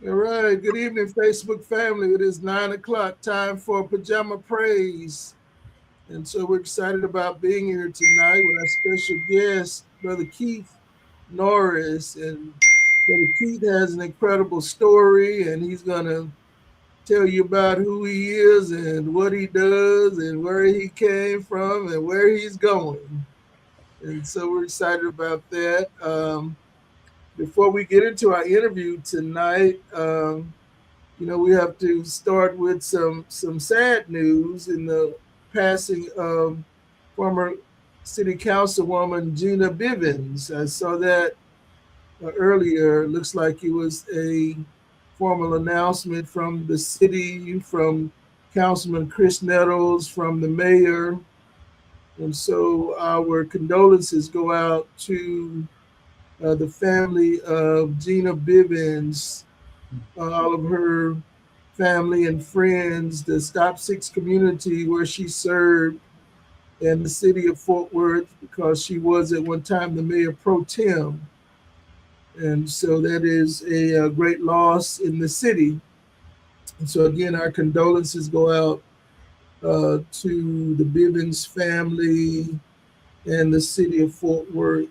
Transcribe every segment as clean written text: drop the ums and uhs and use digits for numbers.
All right. Good evening, Facebook family. It is 9 o'clock, time for Pajama Praise. And so we're excited about being here tonight with our special guest, Brother Keith Norris. And Brother Keith has an incredible story, and he's going to tell you about who he is and what he does and where he came from and where he's going. And so we're excited about that. Before we get into our interview tonight, we have to start with some sad news in the passing of former City Councilwoman Gina Bivens. I saw that earlier. It looks like it was a formal announcement from the city, from Councilman Chris Nettles, from the mayor. And so our condolences go out to the family of Gina Bivens, all of her family and friends, the Stop Six community where she served, and the city of Fort Worth, because she was at one time the mayor pro tem. And so that is a great loss in the city. And so again, our condolences go out to the Bivens family and the city of Fort Worth.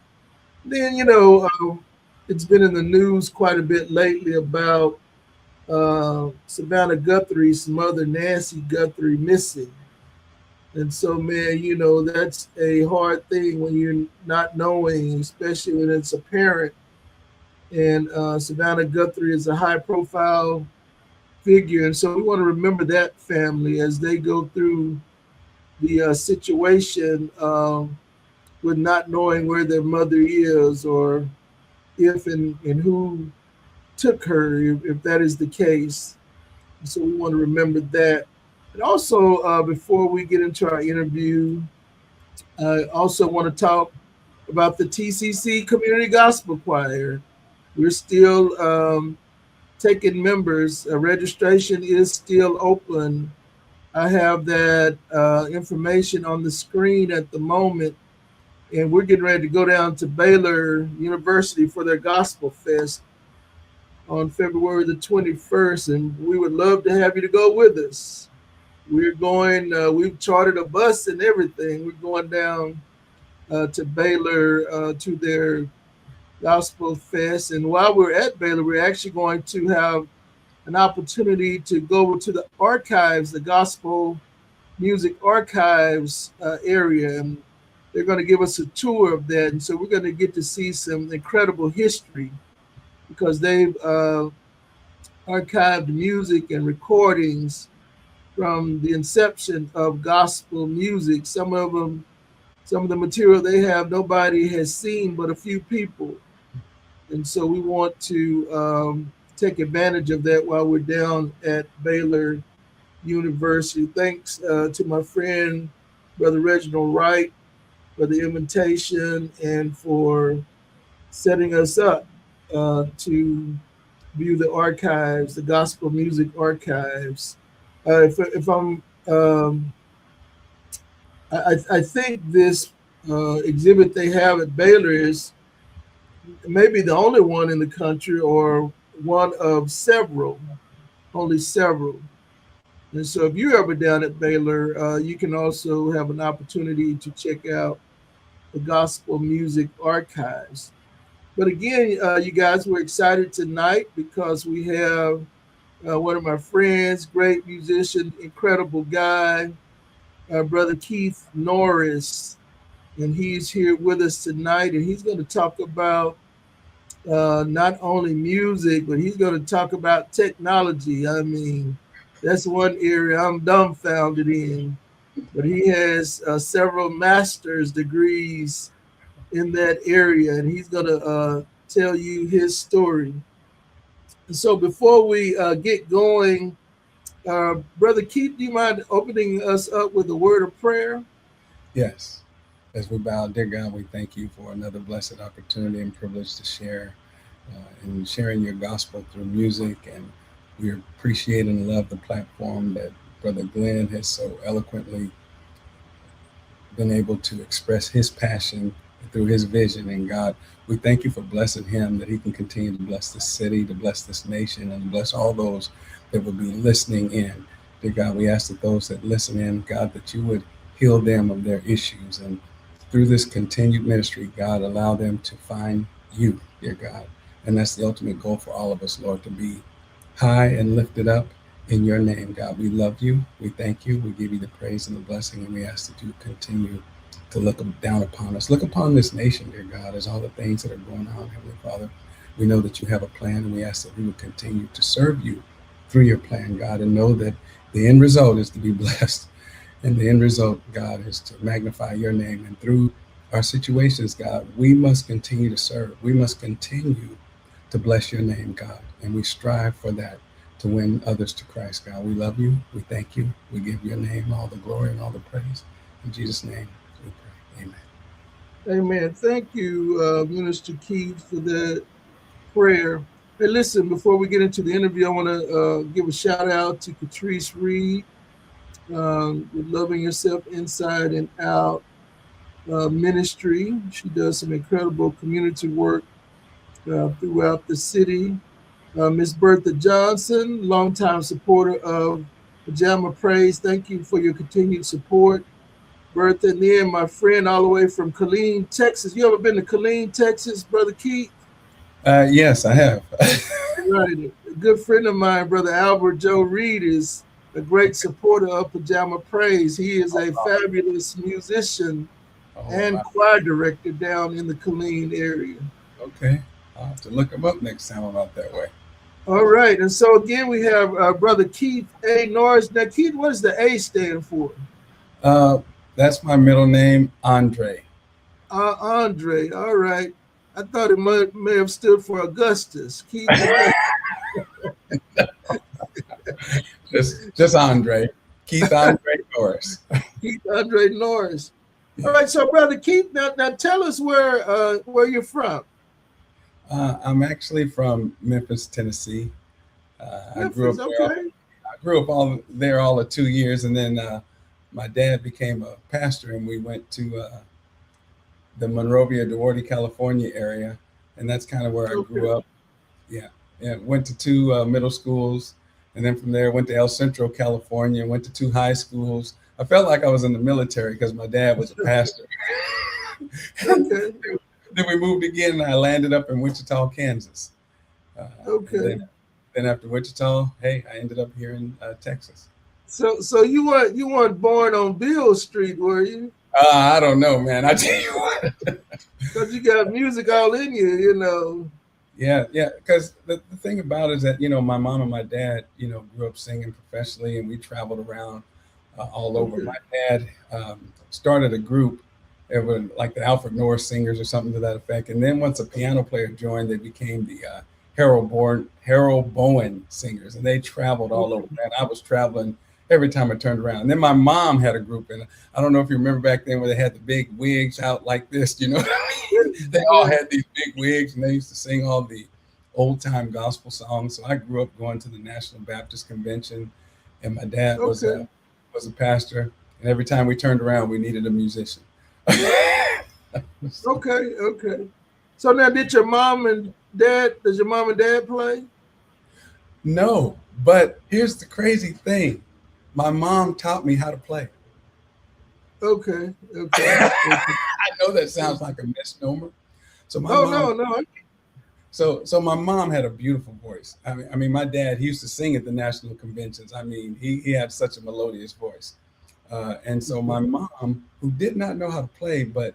Then, it's been in the news quite a bit lately about Savannah Guthrie's mother, Nancy Guthrie, missing. And so, man, that's a hard thing when you're not knowing, especially when it's a parent. And Savannah Guthrie is a high profile figure. And so we want to remember that family as they go through the situation with not knowing where their mother is, or if and who took her, if that is the case. So we want to remember that. And also, before we get into our interview, I also want to talk about the TCC Community Gospel Choir. We're still taking members. Registration is still open. I have that information on the screen at the moment. And we're getting ready to go down to Baylor University for their Gospel Fest on February the 21st. And we would love to have you to go with us. We're going, we've chartered a bus and everything. We're going down to Baylor to their Gospel Fest. And while we're at Baylor, we're actually going to have an opportunity to go to the archives, the Gospel Music Archives area. And they're going to give us a tour of that. And so we're going to get to see some incredible history, because they've archived music and recordings from the inception of gospel music. Some of the material they have, nobody has seen but a few people. And so we want to take advantage of that while we're down at Baylor University. Thanks to my friend, Brother Reginald Wright, for the invitation and for setting us up to view the archives, the gospel music archives. If I'm, I think this exhibit they have at Baylor is maybe the only one in the country, or one of several, only several. And so if you're ever down at Baylor, you can also have an opportunity to check out the gospel music archives. But again, you guys, we're excited tonight because we have one of my friends, great musician, incredible guy, Brother Keith Norris. And he's here with us tonight, and he's going to talk about not only music, but he's going to talk about technology. I mean, that's one area I'm dumbfounded in. But he has several master's degrees in that area, and he's going to tell you his story. And so before we get going, Brother Keith, do you mind opening us up with a word of prayer? Yes. As we bow, dear God, we thank you for another blessed opportunity and privilege to share and sharing your gospel through music. And we appreciate and love the platform that Brother Glenn has so eloquently been able to express his passion through his vision. And God, we thank you for blessing him, that he can continue to bless this city, to bless this nation, and to bless all those that will be listening in. Dear God, we ask that those that listen in, God, that you would heal them of their issues. And through this continued ministry, God, allow them to find you, dear God. And that's the ultimate goal for all of us, Lord, to be high and lifted up in your name, God. We love you. We thank you. We give you the praise and the blessing. And we ask that you continue to look down upon us. Look upon this nation, dear God, as all the things that are going on, Heavenly Father. We know that you have a plan, and we ask that we would continue to serve you through your plan, God, and know that the end result is to be blessed. And the end result, God, is to magnify your name. And through our situations, God, we must continue to serve. We must continue to bless your name, God. And we strive for that, to win others to Christ, God. We love you. We thank you. We give your name all the glory and all the praise. In Jesus' name we pray. Amen. Amen. Thank you, Minister Keith, for that prayer. Hey, listen, before we get into the interview, I want to give a shout out to Catrice Reed with Loving Yourself Inside and Out ministry. She does some incredible community work throughout the city. Miss Bertha Johnson, longtime supporter of Pajama Praise. Thank you for your continued support, Bertha. And then my friend all the way from Killeen, Texas. You ever been to Killeen, Texas, Brother Keith? Yes, I have. Right. A good friend of mine, Brother Albert Joe Reed, is a great supporter of Pajama Praise. He is a fabulous musician and choir director down in the Killeen area. Okay. I'll have to look him up next time I'm out that way. All right. And so again, we have Brother Keith A. Norris. Now, Keith, what does the A stand for? That's my middle name, Andre. Andre. All right. I thought it may have stood for Augustus. Keith just Andre. Keith Andre Norris. Keith Andre Norris. All right. So, Brother Keith, now tell us where you're from. I'm actually from Memphis, Tennessee. I grew up there all of 2 years, and then my dad became a pastor, and we went to the Monrovia, Duarte, California area, and that's kind of where I grew up. Yeah, went to 2 middle schools, and then from there went to El Centro, California, went to 2 high schools. I felt like I was in the military because my dad was a pastor. Okay. Then we moved again, and I landed up in Wichita, Kansas. Okay. Then after Wichita, hey, I ended up here in Texas. So you weren't born on Beale Street, were you? I don't know, man. I tell you what. Because you got music all in you, you know. Yeah. Because the thing about it is that, my mom and my dad, grew up singing professionally, and we traveled around all over. My dad started a group. It was like the Alfred Norris Singers or something to that effect. And then once a piano player joined, they became the Harold Bowen Singers, and they traveled all over. And I was traveling every time I turned around. And then my mom had a group, and I don't know if you remember back then where they had the big wigs out like this, you know what I mean? They all had these big wigs, and they used to sing all the old time gospel songs. So I grew up going to the National Baptist Convention, and my dad was a pastor. And every time we turned around, we needed a musician. Okay. So now, does your mom and dad play? No, but here's the crazy thing. My mom taught me how to play. Okay. I know that sounds like a misnomer. So no. So my mom had a beautiful voice. I mean, my dad, he used to sing at the national conventions. I mean, he had such a melodious voice. And so my mom, who did not know how to play, but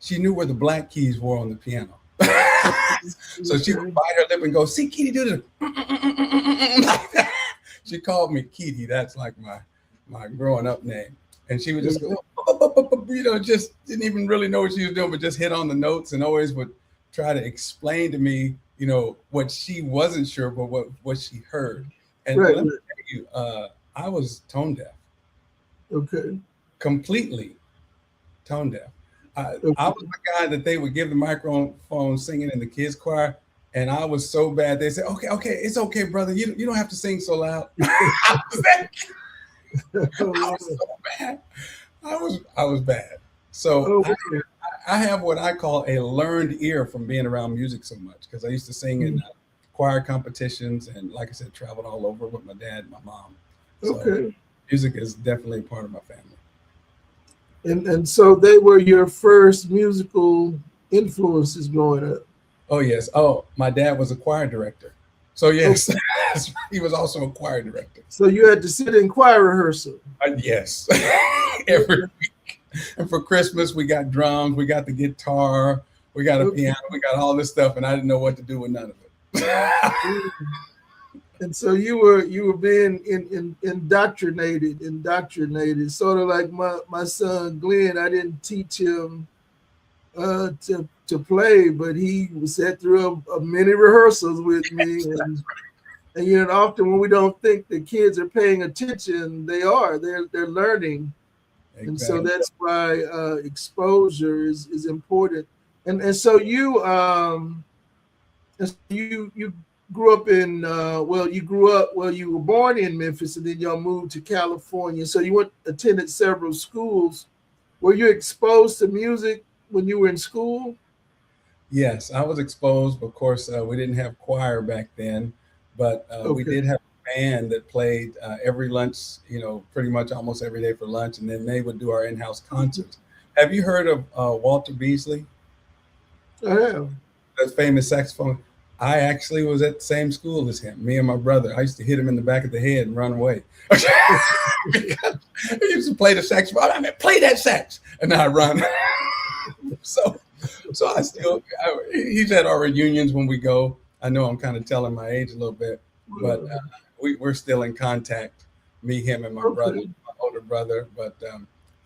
she knew where the black keys were on the piano. So she would bite her lip and go, "See, Kitty, do this." Like that. She called me Kitty. That's like my growing up name. And she would just go, just didn't even really know what she was doing, but just hit on the notes, and always would try to explain to me, what she wasn't sure, but what she heard. And let me tell you, I was tone deaf. Okay. Completely tone deaf. I was the guy that they would give the microphone singing in the kids' choir, and I was so bad. They said, "Okay, it's okay, brother. You don't have to sing so loud." I was so bad. I was bad. So I have what I call a learned ear from being around music so much, because I used to sing in choir competitions, and like I said, traveled all over with my dad and my mom. So Okay. music is definitely part of my family. And so they were your first musical influences growing up. Oh yes. Oh, my dad was a choir director. So yes, he was also a choir director. So you had to sit in choir rehearsal. Yes, every week. And for Christmas, we got drums, we got the guitar, we got a piano, we got all this stuff, and I didn't know what to do with none of it. And so you were being indoctrinated, sort of like my son Glenn. I didn't teach him to play, but he sat through a many rehearsals with me, and you know, often when we don't think the kids are paying attention, they're learning. Exactly. And so that's why exposure is important. And so you grew up in you were born in Memphis, and then y'all moved to California. So you attended several schools. Were you exposed to music when you were in school? Yes, I was exposed. Of course, we didn't have choir back then, but we did have a band that played every lunch, you know, pretty much almost every day for lunch, and then they would do our in-house concerts. Have you heard of Walter Beasley? I have. That famous saxophone. I actually was at the same school as him. Me and my brother. I used to hit him in the back of the head and run away. He used to play the saxophone. I mean, play that sax, and then I run. So he's at our reunions when we go. I know I'm kind of telling my age a little bit, but we're still in contact. Me, him, and my brother, my older brother. But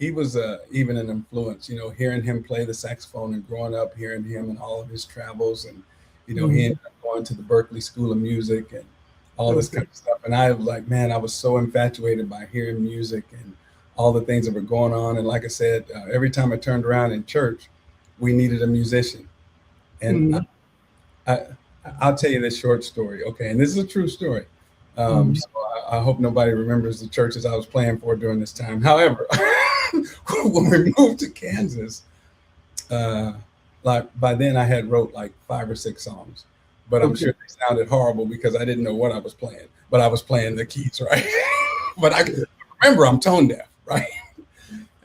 he was even an influence, you know, hearing him play the saxophone and growing up hearing him and all of his travels. And, you know, he ended up going to the Berklee School of Music and all this kind of stuff. And I was like, man, I was so infatuated by hearing music and all the things that were going on. And like I said, every time I turned around in church, we needed a musician. And I'll tell you this short story. Okay. And this is a true story. So I hope nobody remembers the churches I was playing for during this time. However, when we moved to Kansas, like by then I had wrote like 5 or 6 songs, but I'm sure they sounded horrible because I didn't know what I was playing, but I was playing the keys, right? But I remember I'm tone deaf, right?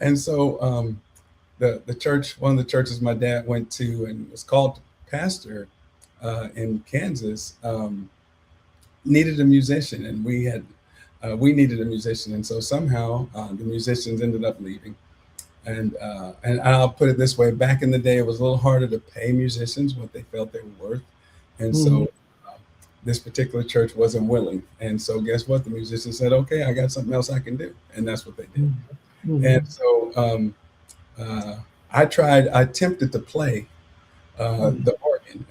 And so the church, one of the churches my dad went to and was called pastor in Kansas, needed a musician, and we needed a musician, and so somehow the musicians ended up leaving. And I'll put it this way: back in the day, it was a little harder to pay musicians what they felt they were worth, and so this particular church wasn't willing. And so, guess what? The musicians said, "Okay, I got something else I can do," and that's what they did. And so I attempted to play the organ.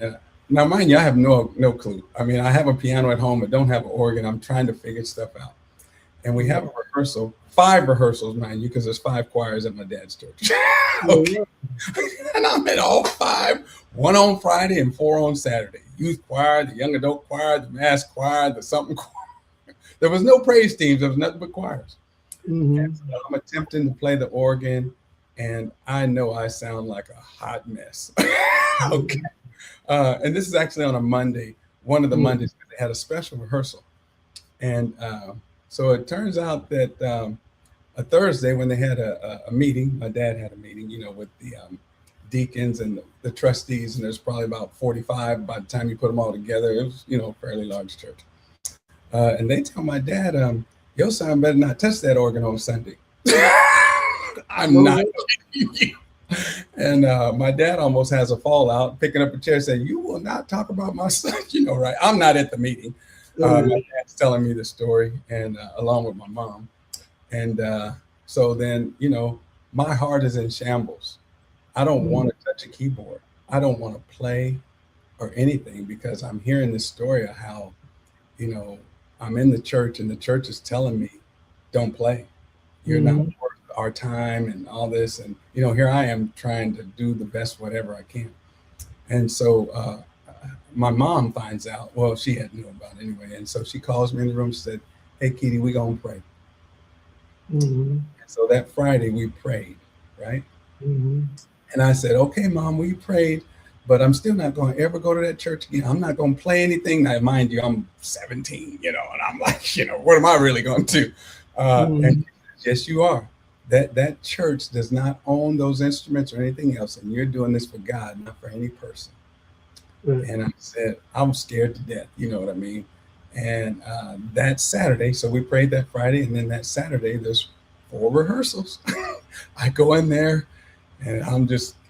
Now, mind you, I have no clue. I mean, I have a piano at home, but don't have an organ. I'm trying to figure stuff out. And we have a rehearsal, 5 rehearsals, mind you, because there's 5 choirs at my dad's church. Okay. And I'm at all 5, 1 on Friday and 4 on Saturday. Youth choir, the young adult choir, the mass choir, the something choir. There was no praise teams. There was nothing but choirs. And so I'm attempting to play the organ, and I know I sound like a hot mess. Okay. And this is actually on a Monday, one of the Mondays, they had a special rehearsal. And so it turns out that a Thursday when they had a meeting, my dad had a meeting, you know, with the deacons and the trustees, and there's probably about 45 by the time you put them all together. It was, you know, a fairly large church. And they tell my dad, your son better not touch that organ on Sunday. I'm not kidding you. And my dad almost has a fallout, picking up a chair saying, "You will not talk about my son." You know, right? I'm not at the meeting. My dad's telling me the story, and along with my mom. And so then, you know, my heart is in shambles. I don't want to touch a keyboard. I don't want to play or anything, because I'm hearing this story of how, you know, I'm in the church and the church is telling me, don't play. You're not worth our time and all this. And, you know, here I am trying to do the best, whatever I can. And so my mom finds out, well, she had known about it anyway. And so she calls me in the room, she said, "Hey, Kitty, we gonna pray." And so that Friday we prayed, right? And I said, okay, Mom, we prayed, but I'm still not going to ever go to that church again. I'm not going to play anything. Now, mind you, I'm 17, and I'm like, what am I really going to do? And yes, you are. That church does not own those instruments or anything else, and you're doing this for God, not for any person. And I said, I'm scared to death. You know what I mean? And that Saturday, so we prayed that Friday, and then that Saturday, there's 4 rehearsals. I go in there, and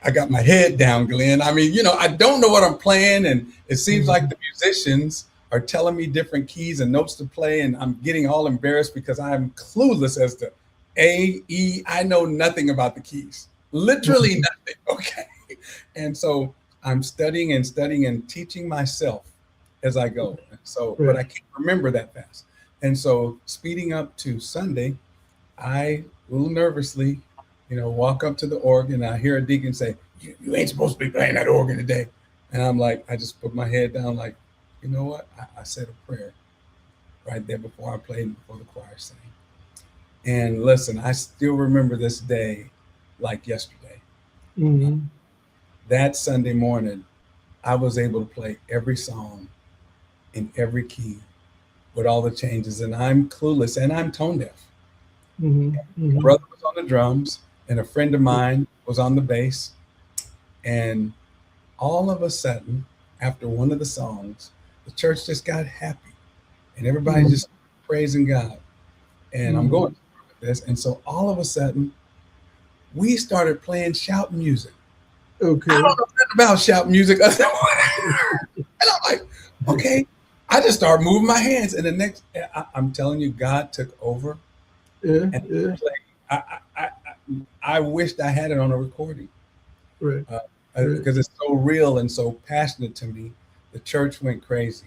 I got my head down, Glenn. I mean, I don't know what I'm playing, and it seems like the musicians are telling me different keys and notes to play, and I'm getting all embarrassed because I'm clueless as to A, E. I know nothing about the keys, literally nothing. Okay. And so I'm studying and teaching myself as I go. So, but I can't remember that fast. And so speeding up to Sunday, I a little nervously, walk up to the organ, and I hear a deacon say, you ain't supposed to be playing that organ today. And I'm like, I just put my head down like, you know what? I said a prayer right there before I played, before the choir sang. And listen, I still remember this day like yesterday. That Sunday morning, I was able to play every song in every key with all the changes, and I'm clueless and I'm tone deaf. My brother was on the drums, and a friend of mine was on the bass. And all of a sudden, after one of the songs, the church just got happy, and everybody just praising God. And I'm going with this, and so all of a sudden, we started playing shout music. Okay. I don't know nothing about shout music. And I'm like, okay. I just started moving my hands, and the next, I'm telling you, God took over. I wished I had it on a recording, because it's so real and so passionate to me. The church went crazy,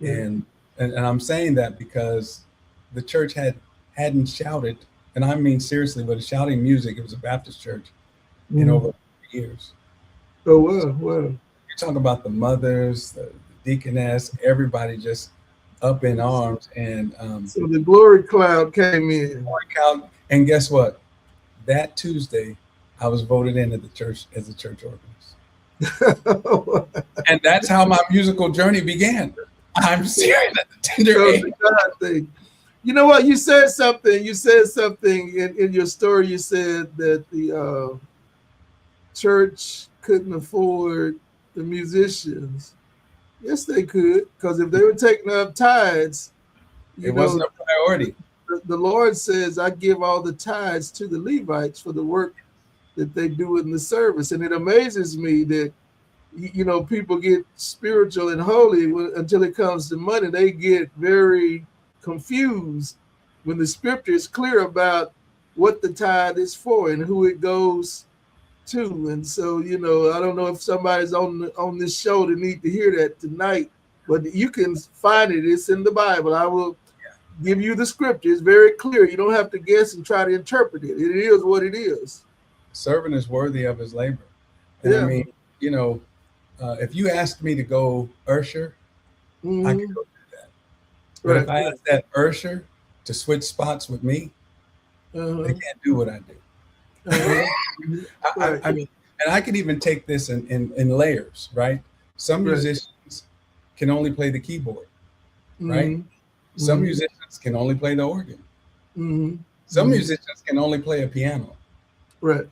and I'm saying that because the church hadn't shouted, and I mean seriously, but shouting music. It was a Baptist church in over years. Oh wow! You're talking about the mothers, the deaconess, everybody just up in arms, and so the glory cloud came in. And guess what? That Tuesday, I was voted in at the church as a church organist, and that's how my musical journey began. I'm serious at the tender age. God thing. You know what? You said something. You said something in your story. You said that the church couldn't afford the musicians. Yes, they could, because if they were taking up tithes, it wasn't a priority. The Lord says, I give all the tithes to the Levites for the work that they do in the service. And it amazes me that, people get spiritual and holy until it comes to money. They get very confused when the scripture is clear about what the tithe is for and who it goes to. And so, I don't know if somebody's on this show that need to hear that tonight, but you can find it. It's in the Bible. I will give you the scripture. It's very clear. You don't have to guess and try to interpret it. It is what it is. Servant is worthy of his labor. And I mean, if you asked me to go usher, I could go do that. But if I asked that usher to switch spots with me, they can't do what I do. I mean, and I could even take this in layers, right? Some musicians can only play the keyboard, right? Some musicians can only play the organ. Some musicians can only play a piano. Right.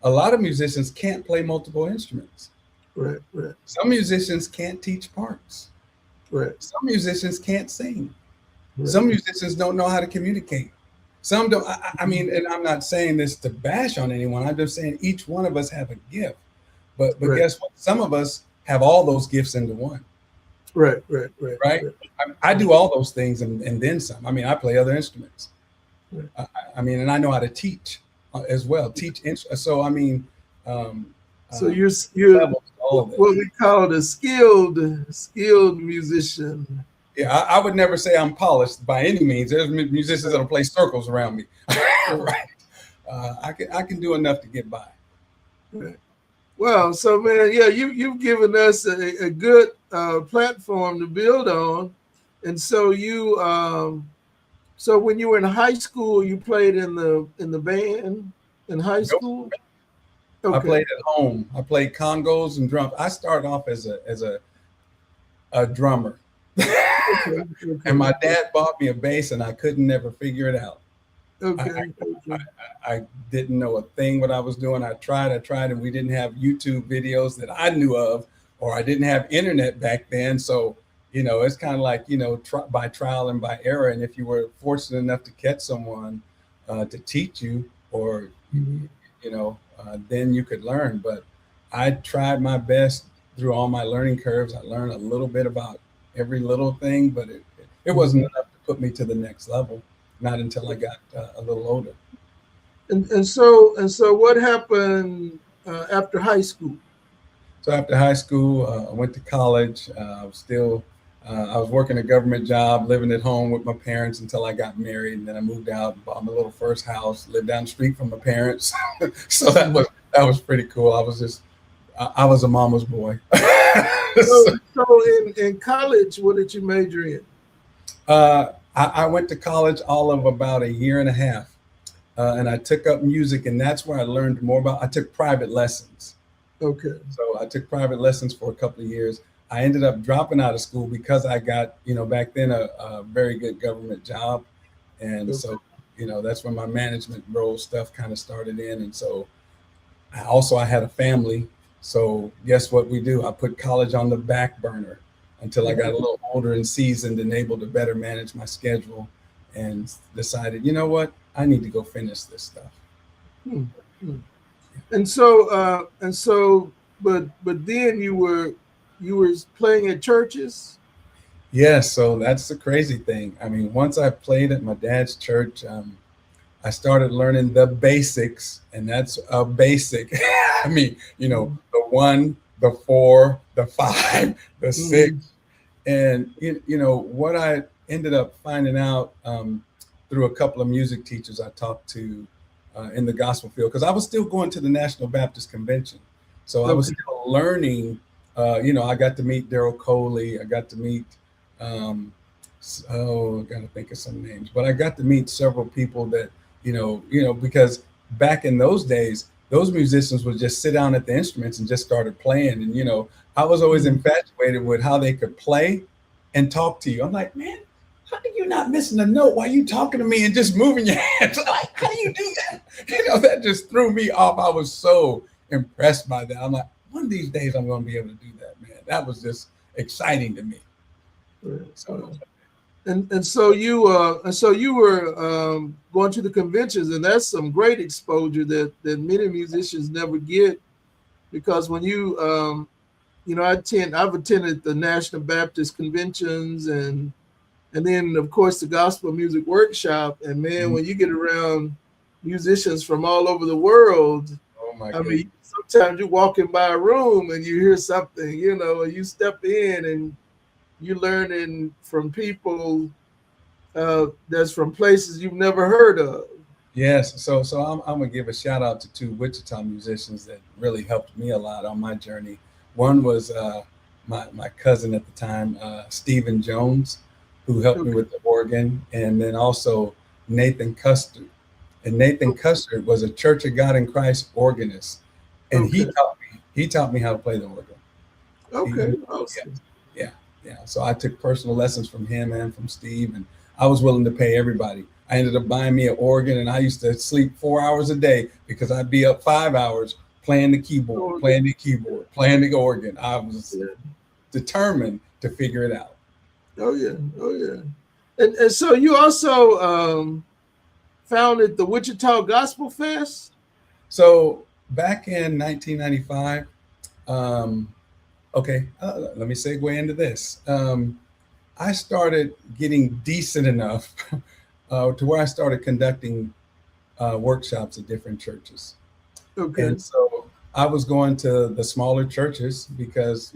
A lot of musicians can't play multiple instruments. Right. Some musicians can't teach parts. Right. Some musicians can't sing. Some musicians don't know how to communicate. Some don't. I mean, and I'm not saying this to bash on anyone. I'm just saying each one of us have a gift. But guess what? Some of us have all those gifts into one. Right. I do all those things and then some. I mean, I play other instruments. I mean, and I know how to teach as well. So I mean, so you're what we call a skilled musician. Yeah, I would never say I'm polished by any means. There's musicians that'll play circles around me. Right. I can do enough to get by. Right. Well, so man, yeah, you've given us a good platform to build on, and so so when you were in high school, you played in the band in high school. I Okay. played at home. I played congos and drums. I started off as a drummer. Okay. And Okay. my dad bought me a bass and I couldn't never figure it out. I, Okay. Okay. I didn't know a thing what I was doing. I tried, and we didn't have YouTube videos that I knew of, or I didn't have internet back then. So, it's kind of like, by trial and by error. And if you were fortunate enough to catch someone to teach you, or, Mhm. then you could learn. But I tried my best through all my learning curves. I learned a little bit about every little thing, but it wasn't Mhm. enough to put me to the next level. Not until I got a little older. And so what happened after high school? So after high school, I went to college. I was working a government job, living at home with my parents until I got married, and then I moved out, and bought my little first house, lived down the street from my parents. So Mhm. that was pretty cool. I was a mama's boy. So, So, so in college, what did you major in? I went to college all of about a year and a half, and I took up music, and that's where I learned more about. I took private lessons. Okay. So I took private lessons for a couple of years. I ended up dropping out of school because I got, back then a very good government job. And Okay. so, that's when my management role stuff kind of started in. And so I had a family. So guess what we do? I put college on the back burner until I got a little older and seasoned and able to better manage my schedule, and decided, you know what? I need to go finish this stuff. Hmm. Hmm. And so, but then you were playing at churches. Yes, so that's the crazy thing. I mean, once I played at my dad's church, I started learning the basics, and that's a basic. I mean, Mhm. the one, the four, the five, the six, Mhm. and what I ended up finding out through a couple of music teachers I talked to in the gospel field, because I was still going to the National Baptist Convention, so I was Okay. still learning. I got to meet Daryl Coley. I got to meet. Um, I got to think of some names, but I got to meet several people that because back in those days, those musicians would just sit down at the instruments and just started playing, and I was always Mhm. infatuated with how they could play and talk to you. I'm like, man, how are you not missing a note while you talking to me and just moving your hands? Like, how do you do that? That just threw me off. I was so impressed by that. I'm like, one of these days I'm going to be able to do that, man. That was just exciting to me. Right, So right. And so you were going to the conventions, and that's some great exposure that many musicians never get, because when I've attended the National Baptist conventions, and then of course the gospel music workshop, and man, mhm. when you get around musicians from all over the world, Oh my I mean, goodness. sometimes you walk in by a room and you hear something, and you step in and you learning from people that's from places you've never heard of. Yes, so I'm gonna give a shout out to two Wichita musicians that really helped me a lot on my journey. One was my cousin at the time, Stephen Jones, who helped me Okay, with the organ, and then also Nathan Custard. And Nathan Custard was a Church of God in Christ organist, and okay, he taught me how to play the organ. okay, Yeah, awesome. yeah, yeah. So I took personal lessons from him and from Steve, and I was willing to pay everybody. I ended up buying me an organ, and I used to sleep 4 hours a day because I'd be up 5 hours playing the keyboard, Oh, playing the keyboard, playing the organ. I was yeah, determined to figure it out. oh yeah, oh yeah. And so you also founded the Wichita Gospel Fest. So back in 1995, um, okay, let me segue into this. I started getting decent enough to where I started conducting workshops at different churches. Okay. And so I was going to the smaller churches because,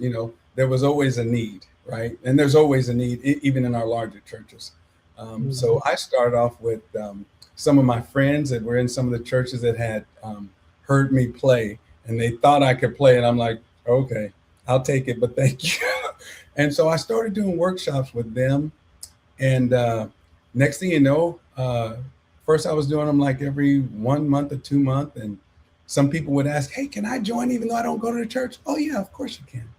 there was always a need, right? And there's always a need, even in our larger churches. Mhm. So I started off with some of my friends that were in some of the churches that had heard me play, and they thought I could play. And I'm like, okay, I'll take it, but thank you. And so I started doing workshops with them. And next thing you know, first I was doing them like every 1 month or 2 months. And some people would ask, hey, can I join even though I don't go to the church? Oh yeah, of course you can.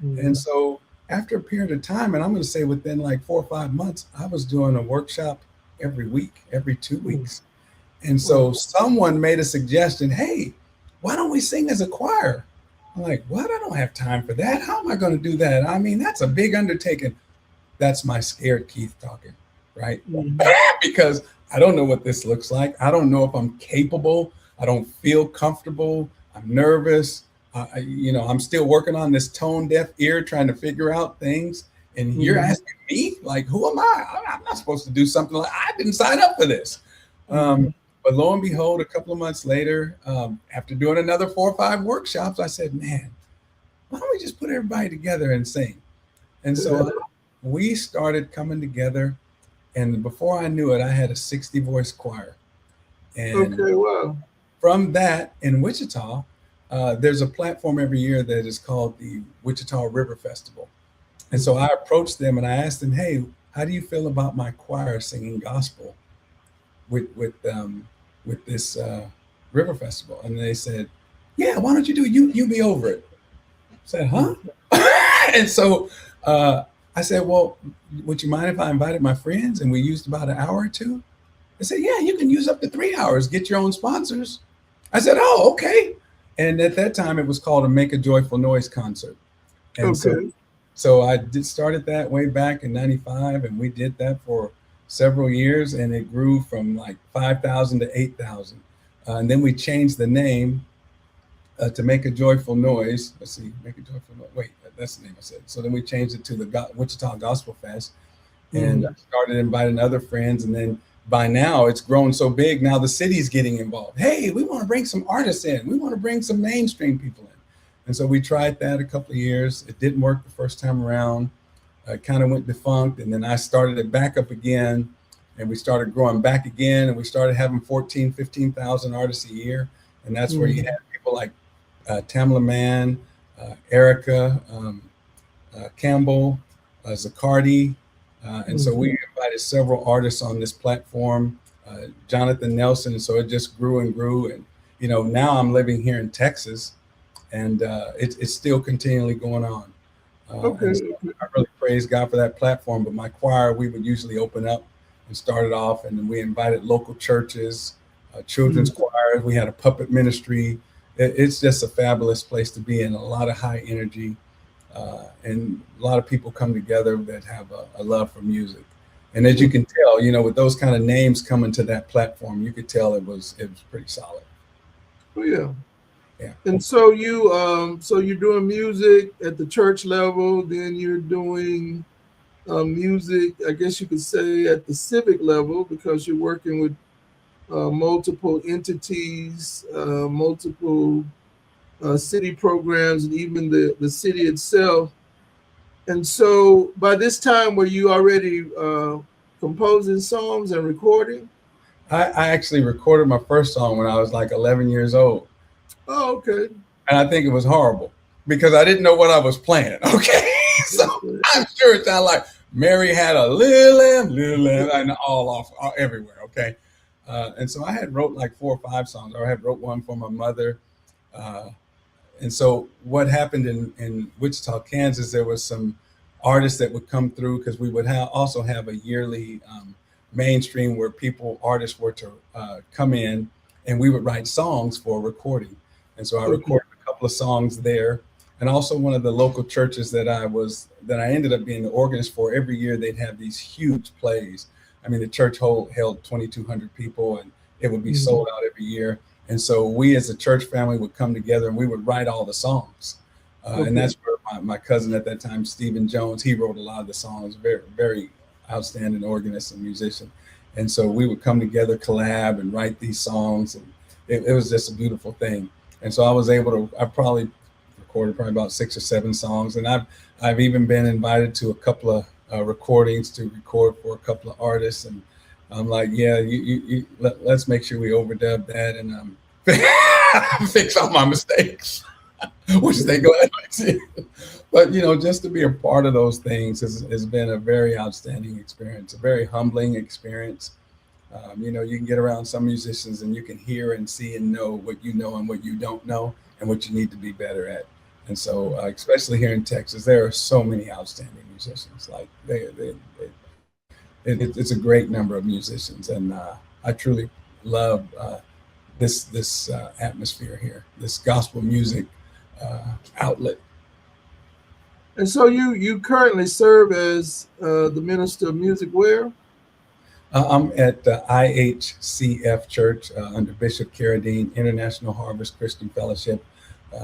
Mm-hmm. And so after a period of time, and I'm going to say within like 4 or 5 months, I was doing a workshop every week, every 2 weeks. And so someone made a suggestion, hey, why don't we sing as a choir? I'm like, what? I don't have time for that. How am I going to do that? I mean, that's a big undertaking. That's my scared Keith talking, right? Mm-hmm. Because I don't know what this looks like. I don't know if I'm capable. I don't feel comfortable. I'm nervous. I'm still working on this tone deaf ear, trying to figure out things. And you're asking me, like, who am I? I'm not supposed to do something like I didn't sign up for this. But lo and behold, a couple of months later, after doing another 4 or 5 workshops, I said, man, why don't we just put everybody together and sing? And so we started coming together. And before I knew it, I had a 60-voice choir. And from that, in Wichita, there's a platform every year that is called the Wichita River Festival. And so I approached them and I asked them, hey, how do you feel about my choir singing gospel with this river festival? And they said, yeah, why don't you do it? You be over it. I said, huh? And so I said, well, would you mind if I invited my friends and we used about an hour or two? They said, yeah, you can use up to 3 hours, get your own sponsors. I said, oh, okay. And at that time it was called a Make a Joyful Noise concert. And so I started that way back in 95, and we did that for several years, and it grew from like 5,000 to 8,000. And then we changed the name to Make a Joyful Noise. Let's see, Make a Joyful Noise. Wait, that's the name I said. So then we changed it to the Wichita Gospel Fest, and I started inviting other friends. And then by now it's grown so big. Now the city's getting involved. Hey, we want to bring some artists in. We want to bring some mainstream people in. And so we tried that a couple of years. It didn't work the first time around. It kind of went defunct. And then I started it back up again. And we started growing back again. And we started having 14, 15,000 artists a year. And that's where you had people like Tamla Mann, Erica Campbell, Zaccardi. And so we invited several artists on this platform, Jonathan Nelson. And so it just grew and grew. And, now I'm living here in Texas. And it's still continually going on. So I really praise God for that platform. But my choir, we would usually open up and start it off. And then we invited local churches, children's choirs. We had a puppet ministry. It's just a fabulous place to be in, a lot of high energy. And a lot of people come together that have a love for music. And as you can tell, with those kind of names coming to that platform, you could tell it was pretty solid. Oh, yeah. Yeah. And so you're doing music at the church level, then you're doing music, I guess you could say, at the civic level, because you're working with multiple entities, multiple city programs, and even the city itself. And so by this time, were you already composing songs and recording? I actually recorded my first song when I was like 11 years old. Oh, okay. And I think it was horrible because I didn't know what I was playing. Okay. So I'm sure it sounded like Mary had a little lamb, and all everywhere. Okay. And so I had wrote like 4 or 5 songs, or I had wrote one for my mother. And so what happened in Wichita, Kansas, there was some artists that would come through because we would also have a yearly mainstream where artists were to come in, and we would write songs for recording. And so I recorded a couple of songs there. And also one of the local churches that I ended up being the organist for, every year they'd have these huge plays. I mean, the church held 2,200 people, and it would be sold out every year. And so we as a church family would come together and we would write all the songs. And that's where my cousin at that time, Stephen Jones, he wrote a lot of the songs, very, very outstanding organist and musician. And so we would come together, collab, and write these songs. And it was just a beautiful thing. And so I was able to, I probably recorded about 6 or 7 songs. And I've even been invited to a couple of recordings to record for a couple of artists. And I'm like, yeah, let's make sure we overdub that and fix all my mistakes, which they gladly see. But, just to be a part of those things has been a very outstanding experience, a very humbling experience. You can get around some musicians and you can hear and see and know what you know and what you don't know and what you need to be better at. And so, especially here in Texas, there are so many outstanding musicians. Like it's a great number of musicians, and I truly love this atmosphere here, this gospel music outlet. And so you currently serve as the minister of music where? I'm at the IHCF Church under Bishop Carradine, International Harvest Christian Fellowship.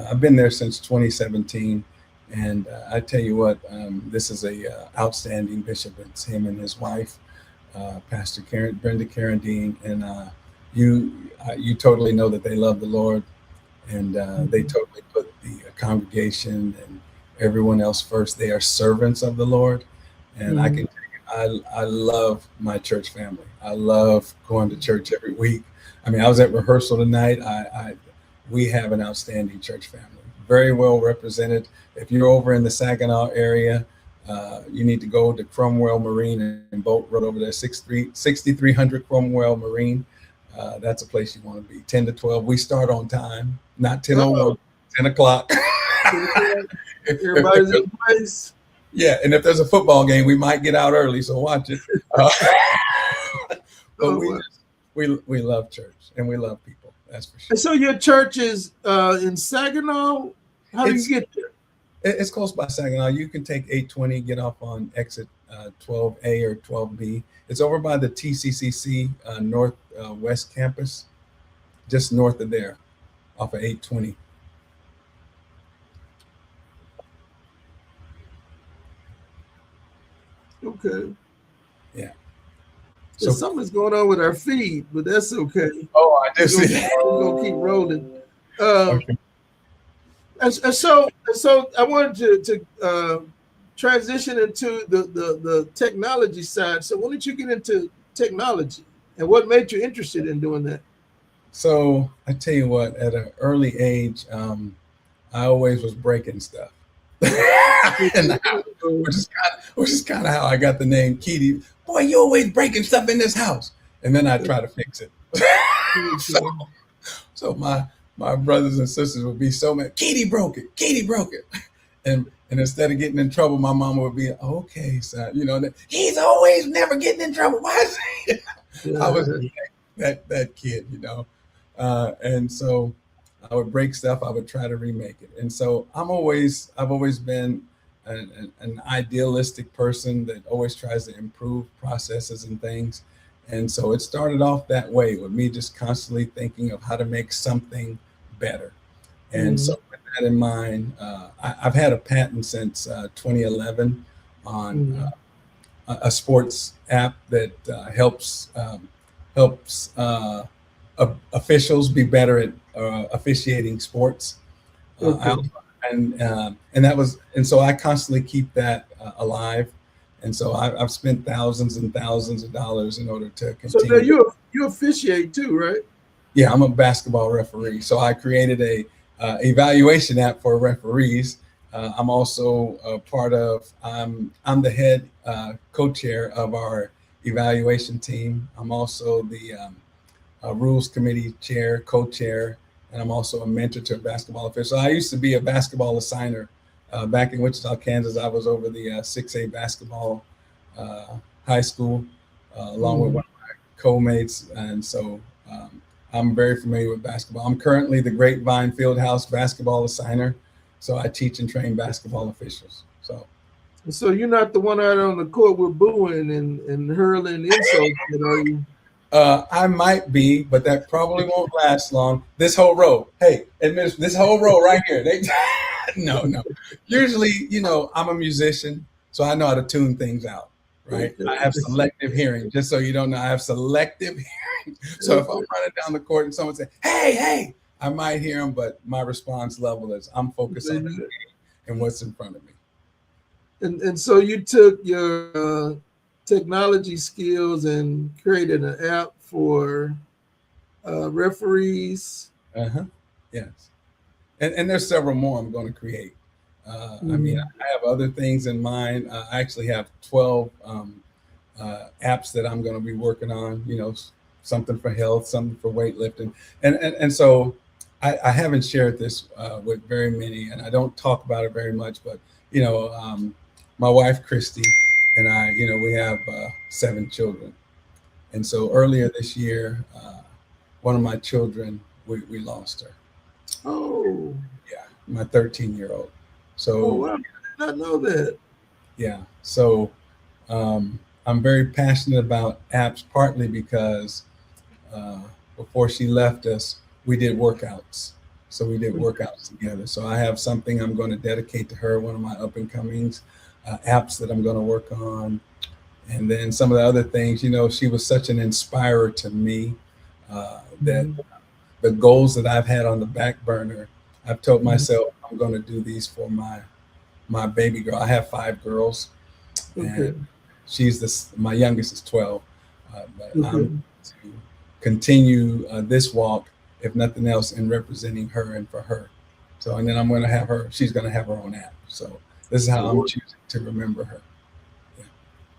I've been there since 2017, and I tell you what, this is a outstanding bishop. It's him and his wife, Pastor Brenda Carradine, and you totally know that they love the Lord, and they totally put the congregation and everyone else first. They are servants of the Lord, and I can. I love my church family. I love going to church every week. I mean, I was at rehearsal tonight. We have an outstanding church family, very well represented. If you're over in the Saginaw area, you need to go to Cromwell Marine and boat right over there, 6300 Cromwell Marine. That's a place you want to be. 10 to 12. We start on time, not 10:01, 10 o'clock. Everybody's in place. Yeah, and if there's a football game, we might get out early, so watch it. But we love church and we love people. That's for sure. And so your church is in Saginaw. How do you get there? It's close by Saginaw. You can take 820, get off on exit 12A or 12B. It's over by the TCCC Northwest campus, just north of there, off of 820. Okay. Yeah. So something's going on with our feed, but that's okay. Oh, I did see that. We're gonna keep rolling. Okay. And so I wanted to transition into the technology side. So why don't you get into technology and what made you interested in doing that? So I tell you what, at an early age, I always was breaking stuff. Which is kind of how I got the name Keedy. Boy, you always breaking stuff in this house, and then I try to fix it. so my brothers and sisters would be so mad. Keedy broke it, and instead of getting in trouble, my mama would be okay, son. He's always never getting in trouble. Why is he? I was that kid, and so I would break stuff. I would try to remake it. And so I've always been an idealistic person that always tries to improve processes and things. And so it started off that way with me just constantly thinking of how to make something better. And so with that in mind, I've had a patent since 2011 on a sports app that helps officials be better at officiating sports. And so I constantly keep that alive. And so I've spent thousands and thousands of dollars in order to continue. So you officiate too, right? Yeah, I'm a basketball referee. So I created a evaluation app for referees. I'm also I'm the head co-chair of our evaluation team. I'm also the rules committee chair, co-chair, and I'm also a mentor to a basketball official. I used to be a basketball assigner back in Wichita, Kansas. I was over the 6A basketball high school along with one of my co-mates, and so I'm very familiar with basketball. I'm currently the Grapevine Fieldhouse basketball assigner, so I teach and train basketball officials. So you're not the one out on the court with booing and hurling insults, are you? I might be, but that probably won't last long. This whole row, this whole row right here. No. Usually, I'm a musician, so I know how to tune things out, right? I have selective hearing. Just so you don't know, I have selective hearing. So if I'm running down the court and someone says, hey, I might hear them, but my response level is I'm focused on the game and what's in front of me. And so you took your technology skills and created an app for referees. Yes. And there's several more I'm going to create. I mean, I have other things in mind. I actually have 12 apps that I'm going to be working on, something for health, something for weightlifting. And so I haven't shared this with very many, and I don't talk about it very much, but, my wife, Christy, and I, we have 7 children. And so earlier this year, one of my children, we lost her. Oh. Yeah, my 13-year-old. So, oh, wow. I did not know that. Yeah. So I'm very passionate about apps, partly because before she left us, we did workouts. So we did workouts together. So I have something I'm going to dedicate to her, one of my up and comings apps that I'm going to work on. And then some of the other things, she was such an inspirer to me that the goals that I've had on the back burner, I've told myself I'm going to do these for my baby girl. I have 5 girls, and my youngest is 12. But I'm going to continue this walk, if nothing else, in representing her and for her. So, and then I'm going to have her. She's going to have her own app. So this is how I'm choosing to remember her.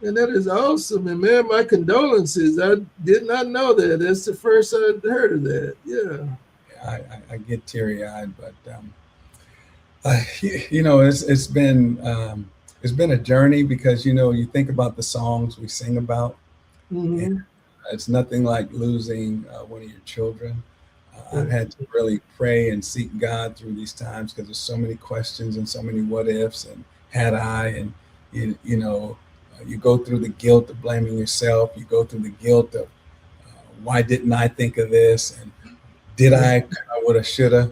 And that is awesome. And man, my condolences. I did not know that. That's the first I've heard of that. Yeah. I get teary-eyed, but it's been a journey, because you think about the songs we sing about. And it's nothing like losing one of your children. I've had to really pray and seek God through these times, because there's so many questions and so many what ifs and had I, and you go through the guilt of blaming yourself. You go through the guilt of why didn't I think of this, and did I woulda, shoulda.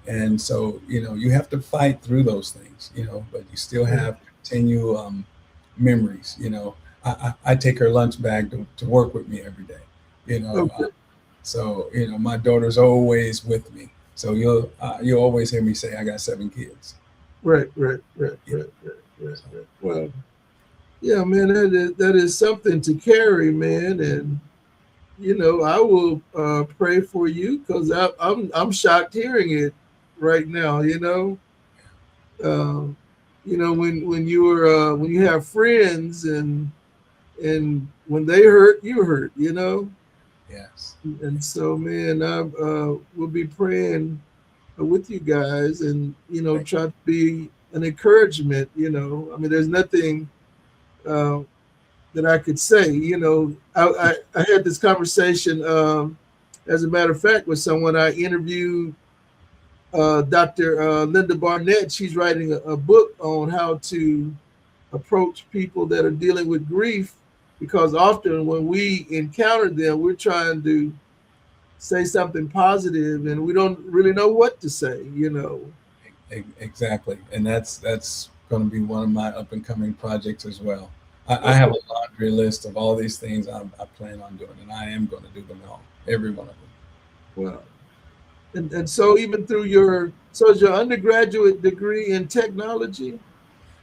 And so, you have to fight through those things, but you still have continual memories. I take her lunch bag to work with me every day, so, my daughter's always with me. So you'll always hear me say I got 7 kids. Right. Well, yeah, man, that is something to carry, man. And, I will pray for you, because I'm shocked hearing it right now, when you have friends and when they hurt, you hurt, Yes. And so, man, I will be praying with you guys, and try to be an encouragement. I mean, there's nothing that I could say. I had this conversation, as a matter of fact, with someone I interviewed. Dr. Linda Barnett. She's writing a book on how to approach people that are dealing with grief, because often when we encounter them, we're trying to say something positive and we don't really know what to say, Exactly. And that's going to be one of my up and coming projects as well. I have a laundry list of all these things I plan on doing, and I am going to do them all, every one of them. Wow. And so even through is your undergraduate degree in technology?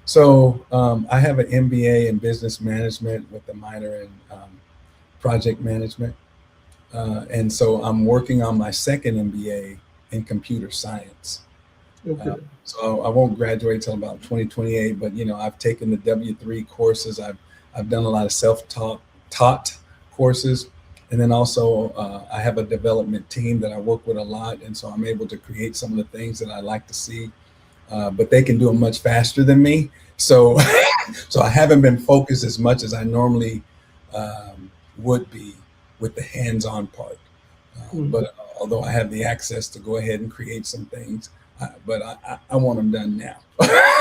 So I have an MBA in business management with a minor in project management. And so I'm working on my second MBA in computer science. Okay. So I won't graduate till about 2028, but I've taken the W3 courses. I've done a lot of self-taught courses. And then also I have a development team that I work with a lot. And so I'm able to create some of the things that I like to see, but they can do them much faster than me. So, so I haven't been focused as much as I normally would be with the hands-on part. But although I have the access to go ahead and create some things, but I want them done now.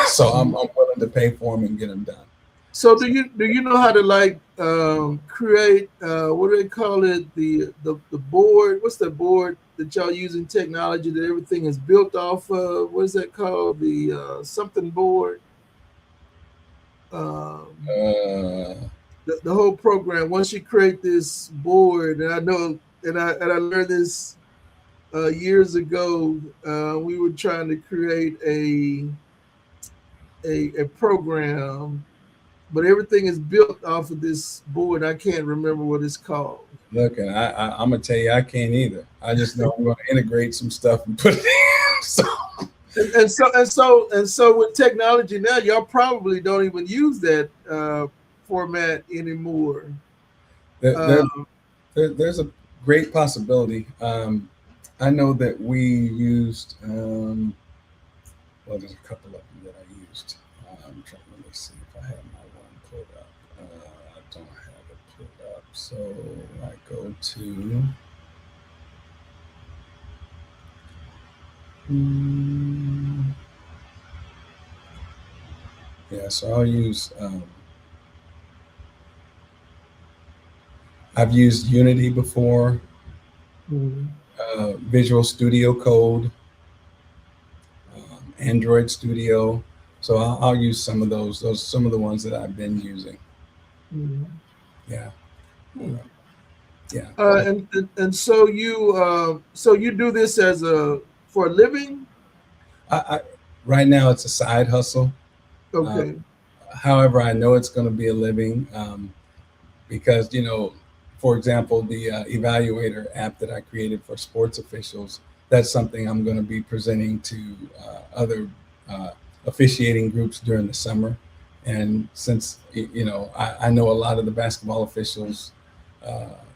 So I'm willing to pay for them and get them done. So do you know how to create what do they call it, the board? What's the board that y'all use in technology that everything is built off of? What is that called? The something board. The whole program. Once you create this board, and I know, and I learned this years ago. We were trying to create a program. But everything is built off of this board. I can't remember what it's called. Look, and I'm gonna tell you, I can't either. I just know I'm going to integrate some stuff and put it in. So with technology now, y'all probably don't even use that format anymore. There's a great possibility. I know that we used, well, there's a couple of them that I used. I'm trying to let me see if I have my one pulled up. I don't have it pulled up. So I go to, yeah, so I'll use, I've used Unity before, Visual Studio Code, Android Studio. So I'll use some of those. Those some of the ones that I've been using. Yeah, yeah. And so you do this as for a living? Right now it's a side hustle. Okay. However, I know it's going to be a living because for example, the Evaluator app that I created for sports officials. That's something I'm going to be presenting to other officiating groups during the summer. And since I know a lot of the basketball officials,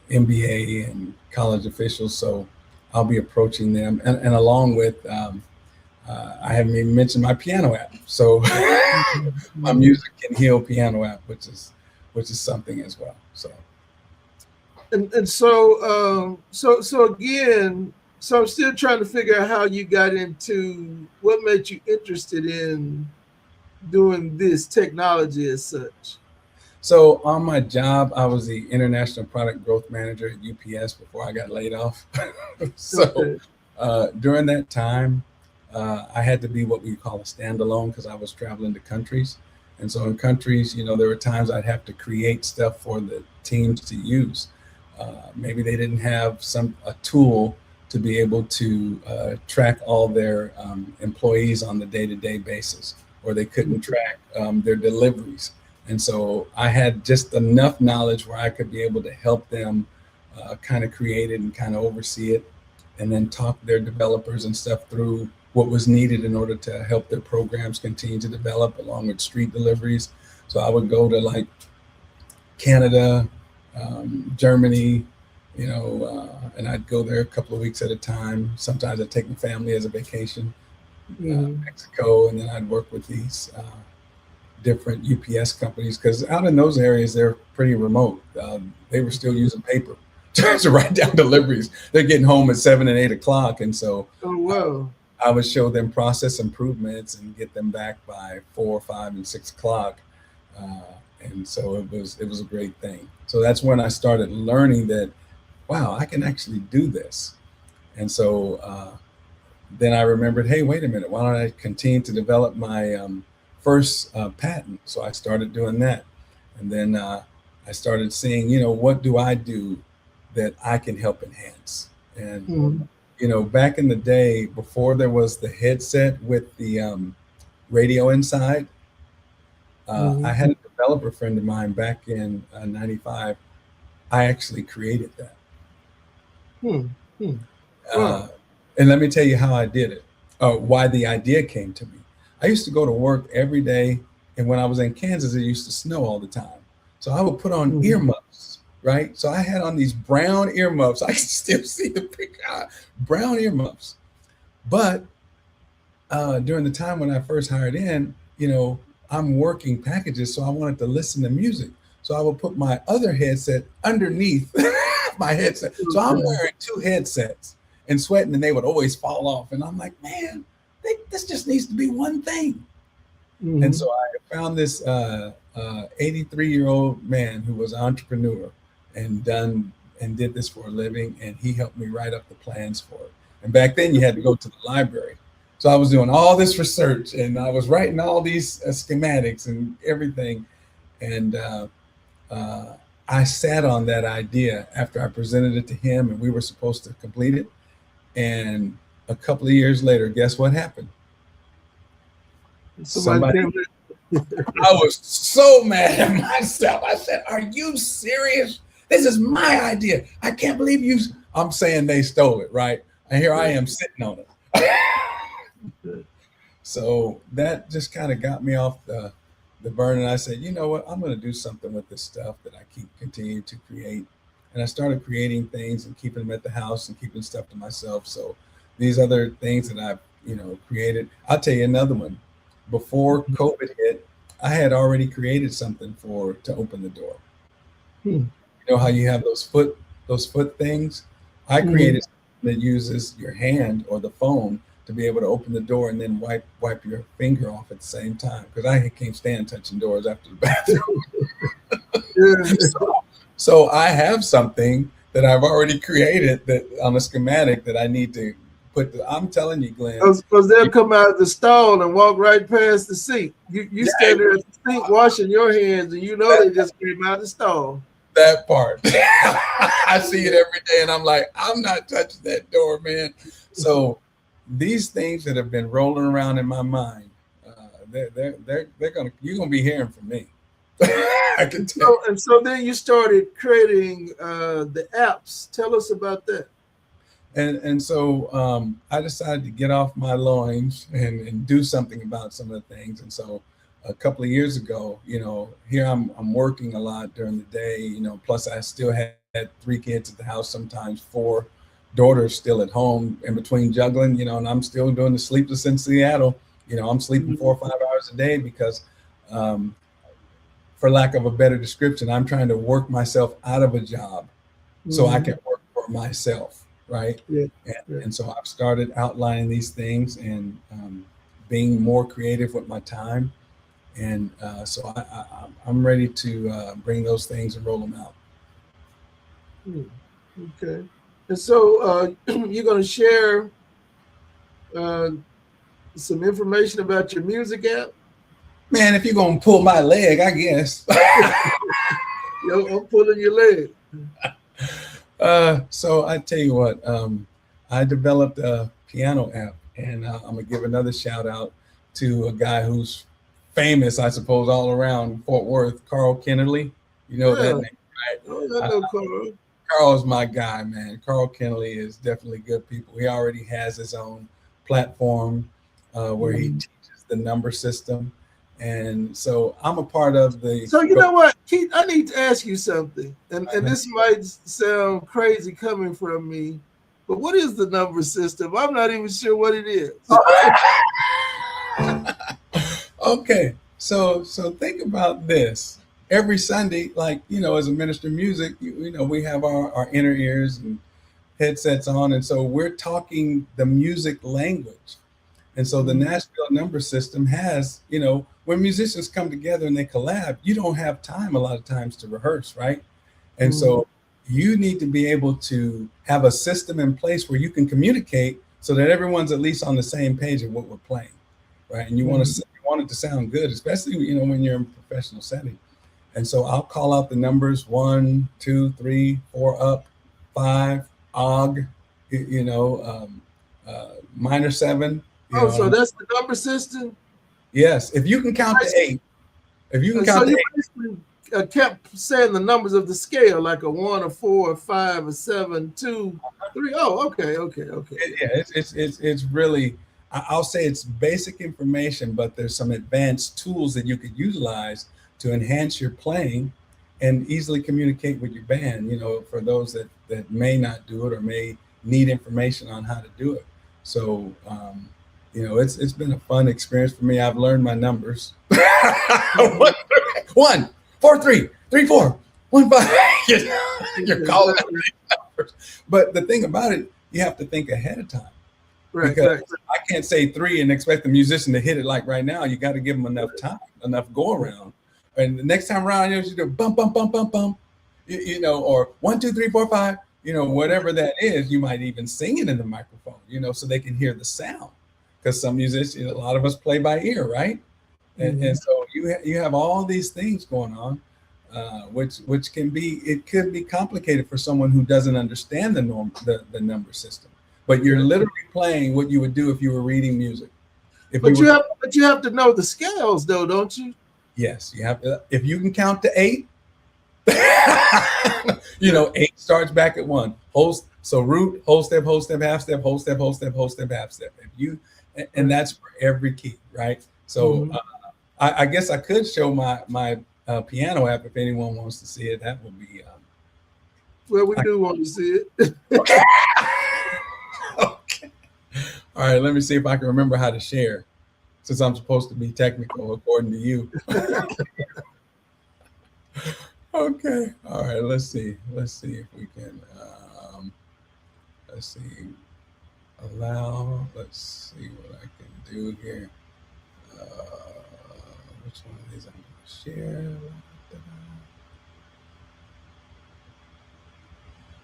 NBA and college officials, so I'll be approaching them, and along with I haven't even mentioned my piano app. So my Music Can Heal piano app, which is something as well. So and so again, so I'm still trying to figure out how you got into what made you interested in doing this technology as such. So on my job, I was the international product growth manager at UPS before I got laid off. So during that time, I had to be what we call a standalone because I was traveling to countries. And so in countries, there were times I'd have to create stuff for the teams to use. Maybe they didn't have a tool to be able to track all their employees on the day-to-day basis, or they couldn't track their deliveries. And so I had just enough knowledge where I could be able to help them kind of create it and kind of oversee it, and then talk their developers and stuff through what was needed in order to help their programs continue to develop along with street deliveries. So I would go to like Canada, Germany, and I'd go there a couple of weeks at a time. Sometimes I'd take my family as a vacation, Mexico, and then I'd work with these different UPS companies because out in those areas, they're pretty remote. They were still using paper to write down deliveries. They're getting home at 7 and 8 o'clock. And so I would show them process improvements and get them back by 4, 5, and 6 o'clock. And so it was a great thing. So that's when I started learning that, wow, I can actually do this. And so then I remembered, hey, wait a minute, why don't I continue to develop my first patent? So I started doing that. And then I started seeing, what do I do that I can help enhance? And, back in the day, before there was the headset with the radio inside, I had a developer friend of mine back in 95. I actually created that. And let me tell you how I did it, why the idea came to me. I used to go to work every day, and when I was in Kansas, it used to snow all the time. So I would put on earmuffs, right? So I had on these brown earmuffs. I can still see the picture, brown earmuffs. But during the time when I first hired in, I'm working packages, so I wanted to listen to music. So I would put my other headset underneath my headset. So I'm wearing 2 headsets and sweating, and they would always fall off. And I'm like, man, this just needs to be one thing. And so I found this 83-year-old man who was an entrepreneur and did this for a living, and he helped me write up the plans for it. And back then you had to go to the library. So I was doing all this research, and I was writing all these schematics and everything. And I sat on that idea after I presented it to him, and we were supposed to complete it. And a couple of years later, guess what happened? Somebody I was so mad at myself. I said, are you serious? This is my idea. I can't believe you. I'm saying they stole it, right? And here I am sitting on it. So that just kind of got me off the burn. And I said, you know what? I'm going to do something with this stuff that I keep continuing to create. and I started creating things and keeping them at the house and keeping stuff to myself. So these other things that I've, created. I'll tell you another one. Before COVID hit, I had already created something to open the door. Hmm. You know how you have those foot things? I created something that uses your hand or the phone to be able to open the door and then wipe your finger off at the same time, because I can't stand touching doors after the bathroom. Yeah. So I have something that I've already created that on a schematic that I need to put. I'm telling you, Glenn. Because they'll come out of the stall and walk right past the sink. You stand there at the sink washing your hands, and you know they just came out of the stall. That part. I see it every day, and I'm like, I'm not touching that door, man. So these things that have been rolling around in my mind, you're gonna be hearing from me. I can tell. And so then you started creating the apps. Tell us about that. And so I decided to get off my loins and do something about some of the things. And so a couple of years ago, here I'm working a lot during the day, plus I still had 3 kids at the house, sometimes 4 daughters still at home in between juggling, and I'm still doing the sleepless in Seattle. I'm sleeping 4 or 5 hours a day because, for lack of a better description, I'm trying to work myself out of a job so I can work for myself. Right. Yeah. And so I've started outlining these things and being more creative with my time. And so I'm ready to bring those things and roll them out. Okay. And so you're going to share some information about your music app? Man, if you're going to pull my leg, I guess. Yo, I'm pulling your leg. So I tell you what, I developed a piano app, and I'm gonna give another shout out to a guy who's famous, I suppose, all around Fort Worth, Carl Kennerly. You know that name, right? Oh, I know Carl. Carl's my guy, man. Carl Kennerly is definitely good people. He already has his own platform where he teaches the number system. And so I'm a part of the. So you know what, Keith, I need to ask you something, and this might sound crazy coming from me, but what is the number system? I'm not even sure what it is. Okay, so think about this. Every Sunday, like as a minister of music, we have our inner ears and headsets on, and so we're talking the music language. And so the Nashville number system has, when musicians come together and they collab, you don't have time a lot of times to rehearse, right? And so you need to be able to have a system in place where you can communicate so that everyone's at least on the same page of what we're playing, right? And you want it to sound good, especially, when you're in a professional setting. And so I'll call out the numbers 1, 2, 3, 4 up, 5, og, minor 7. So that's the number system? Yes, if you can count to 8. If you can count to 8. Basically kept saying the numbers of the scale, like a 1, a 4, a 5, a 7, 2, 3. Oh, okay. Yeah, it's really, I'll say it's basic information, but there's some advanced tools that you could utilize to enhance your playing and easily communicate with your band, for those that may not do it or may need information on how to do it. So, it's been a fun experience for me. I've learned my numbers. 1, 4, 3, 3, 4, 1, 5. You're calling out these numbers. But the thing about it, you have to think ahead of time. Right. I can't say 3 and expect the musician to hit it like right now. You got to give them enough time, enough go around. And the next time around, you do bump, bump, bump, bump, bump, or 1, 2, 3, 4, 5, whatever that is. You might even sing it in the microphone, so they can hear the sound. Because some musicians, a lot of us play by ear, right? And so you have all these things going on, which could be complicated for someone who doesn't understand the number system. But you're literally playing what you would do if you were reading music. But you have to know the scales, though, don't you? Yes, you have to. If you can count to 8, 8 starts back at 1. So root, whole step, half step, whole step, half step. And that's for every key, right? So I guess I could show my piano app if anyone wants to see it. That would be Well, we do want to see it. Okay. Okay. All right, let me see if I can remember how to share, since I'm supposed to be technical according to you. Okay. All right, let's see. Let's see if we can, let's see, allow, let's see what I can do here. Which one of these I'm going to share?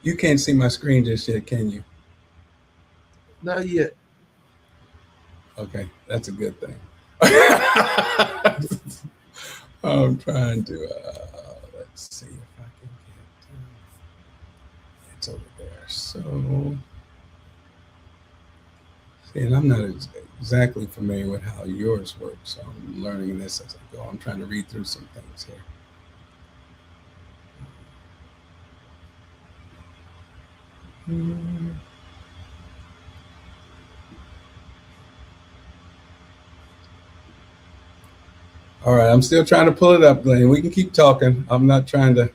You can't see my screen just yet, can you? Not yet. Okay, that's a good thing. I'm trying to, let's see if I can get, it's over there. So, see, and I'm not exactly familiar with how yours works, so I'm learning this as I go. I'm trying to read through some things here. All right, I'm still trying to pull it up, Glenn. We can keep talking. I'm not trying to.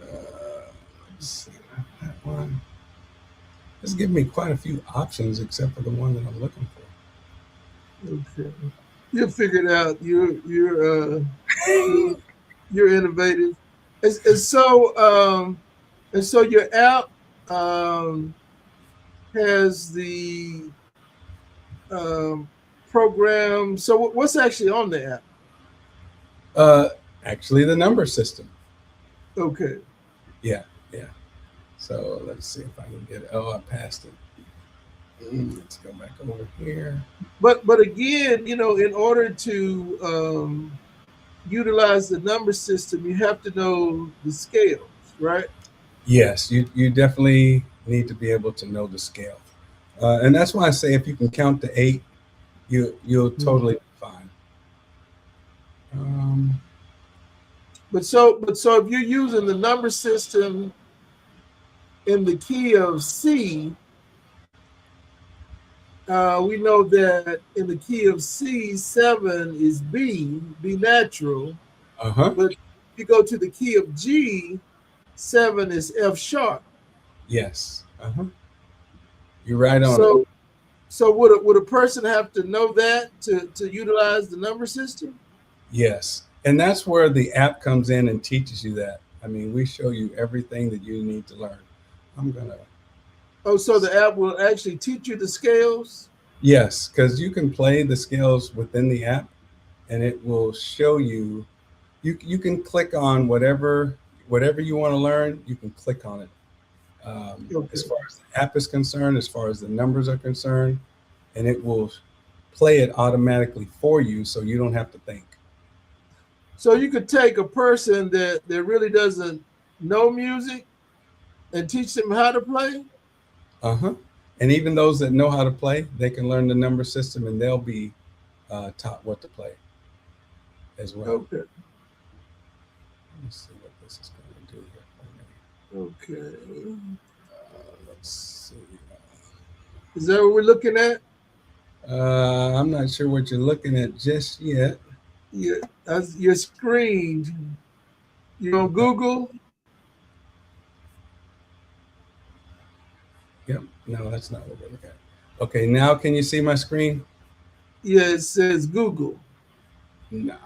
Let's see that one. It's giving me quite a few options, except for the one that I'm looking for. Okay. You'll figure it out. You're innovative. And so your app has the um, program. So what's actually on the app? Actually, the number system. Okay. Yeah, yeah. So let's see if I can get it. Oh, I passed it. Let's go back over here. But again, in order to utilize the number system, you have to know the scales, right? Yes, you definitely need to be able to know the scale, and that's why I say if you can count to 8, you'll totally be fine. But so if you're using the number system in the key of C, we know that in the key of C, 7 is B natural. But if you go to the key of G, 7 is F sharp. Yes. You're right on it. So would a person have to know that to utilize the number system? Yes, and that's where the app comes in and teaches you that. I mean, we show you everything that you need to learn. I'm gonna. Oh, so the app will actually teach you the scales? Yes, because you can play the scales within the app, and it will show you. You can click on whatever you want to learn. You can click on it. Okay. As far as the app is concerned, as far as the numbers are concerned, and it will play it automatically for you, so you don't have to think. So you could take a person that really doesn't know music and teach them how to play? And even those that know how to play, they can learn the number system, and they'll be taught what to play as well. Okay. Let me see what this is going to do here for me. Okay. Let's see. Is that what we're looking at? I'm not sure what you're looking at just yet. Yeah, your screen. You on Google? Yep. No, that's not what we're looking at. Okay, now can you see my screen? Yeah, it says Google. No.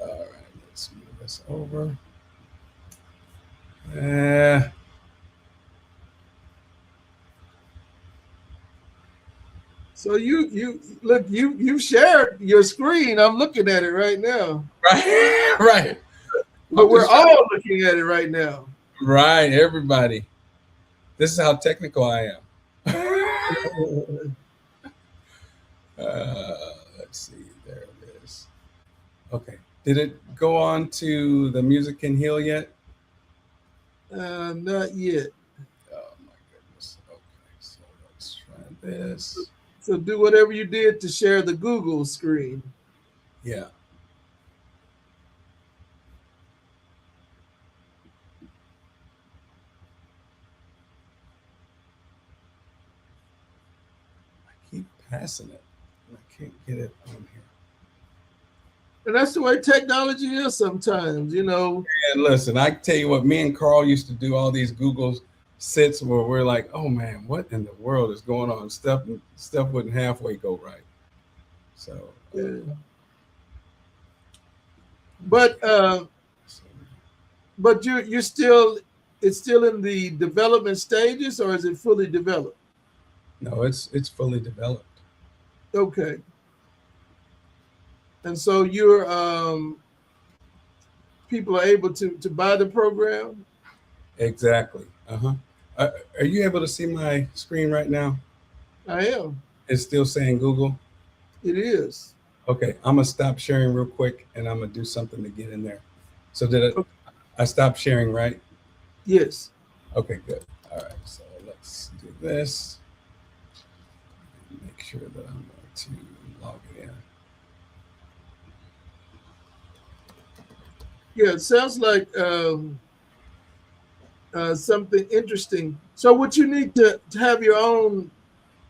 All right, let's move this over. So you look, you shared your screen. I'm looking at it right now. Right, right. But we're all looking at it right now. Right, everybody. This is how technical I am. Let's see. There it is. Okay. Did it go on to the music can heal yet? Not yet. Oh my goodness. Okay, so let's try this. So do whatever you did to share the Google screen. Yeah. I keep passing it. I can't get it on here. And that's the way technology is sometimes, you know. And listen, I tell you what, me and Carl used to do all these Google sits where we're like, oh man, what in the world is going on? Stuff wouldn't halfway go right. So, Yeah. But so but you're still, it's still in the development stages, or is it fully developed? no, it's fully developed. Okay. And so you're people are able to buy the program? Exactly. Uh-huh. Are you able to see my screen right now? I am. It's still saying Google. It is. Okay, I'm gonna stop sharing real quick, and I'm gonna do something to get in there. So did it? Okay. I stopped sharing, right? Yes. Okay, good. All right, so let's do this. Make sure that I'm going to log it in. Yeah, it sounds like something interesting. So would you need to have your own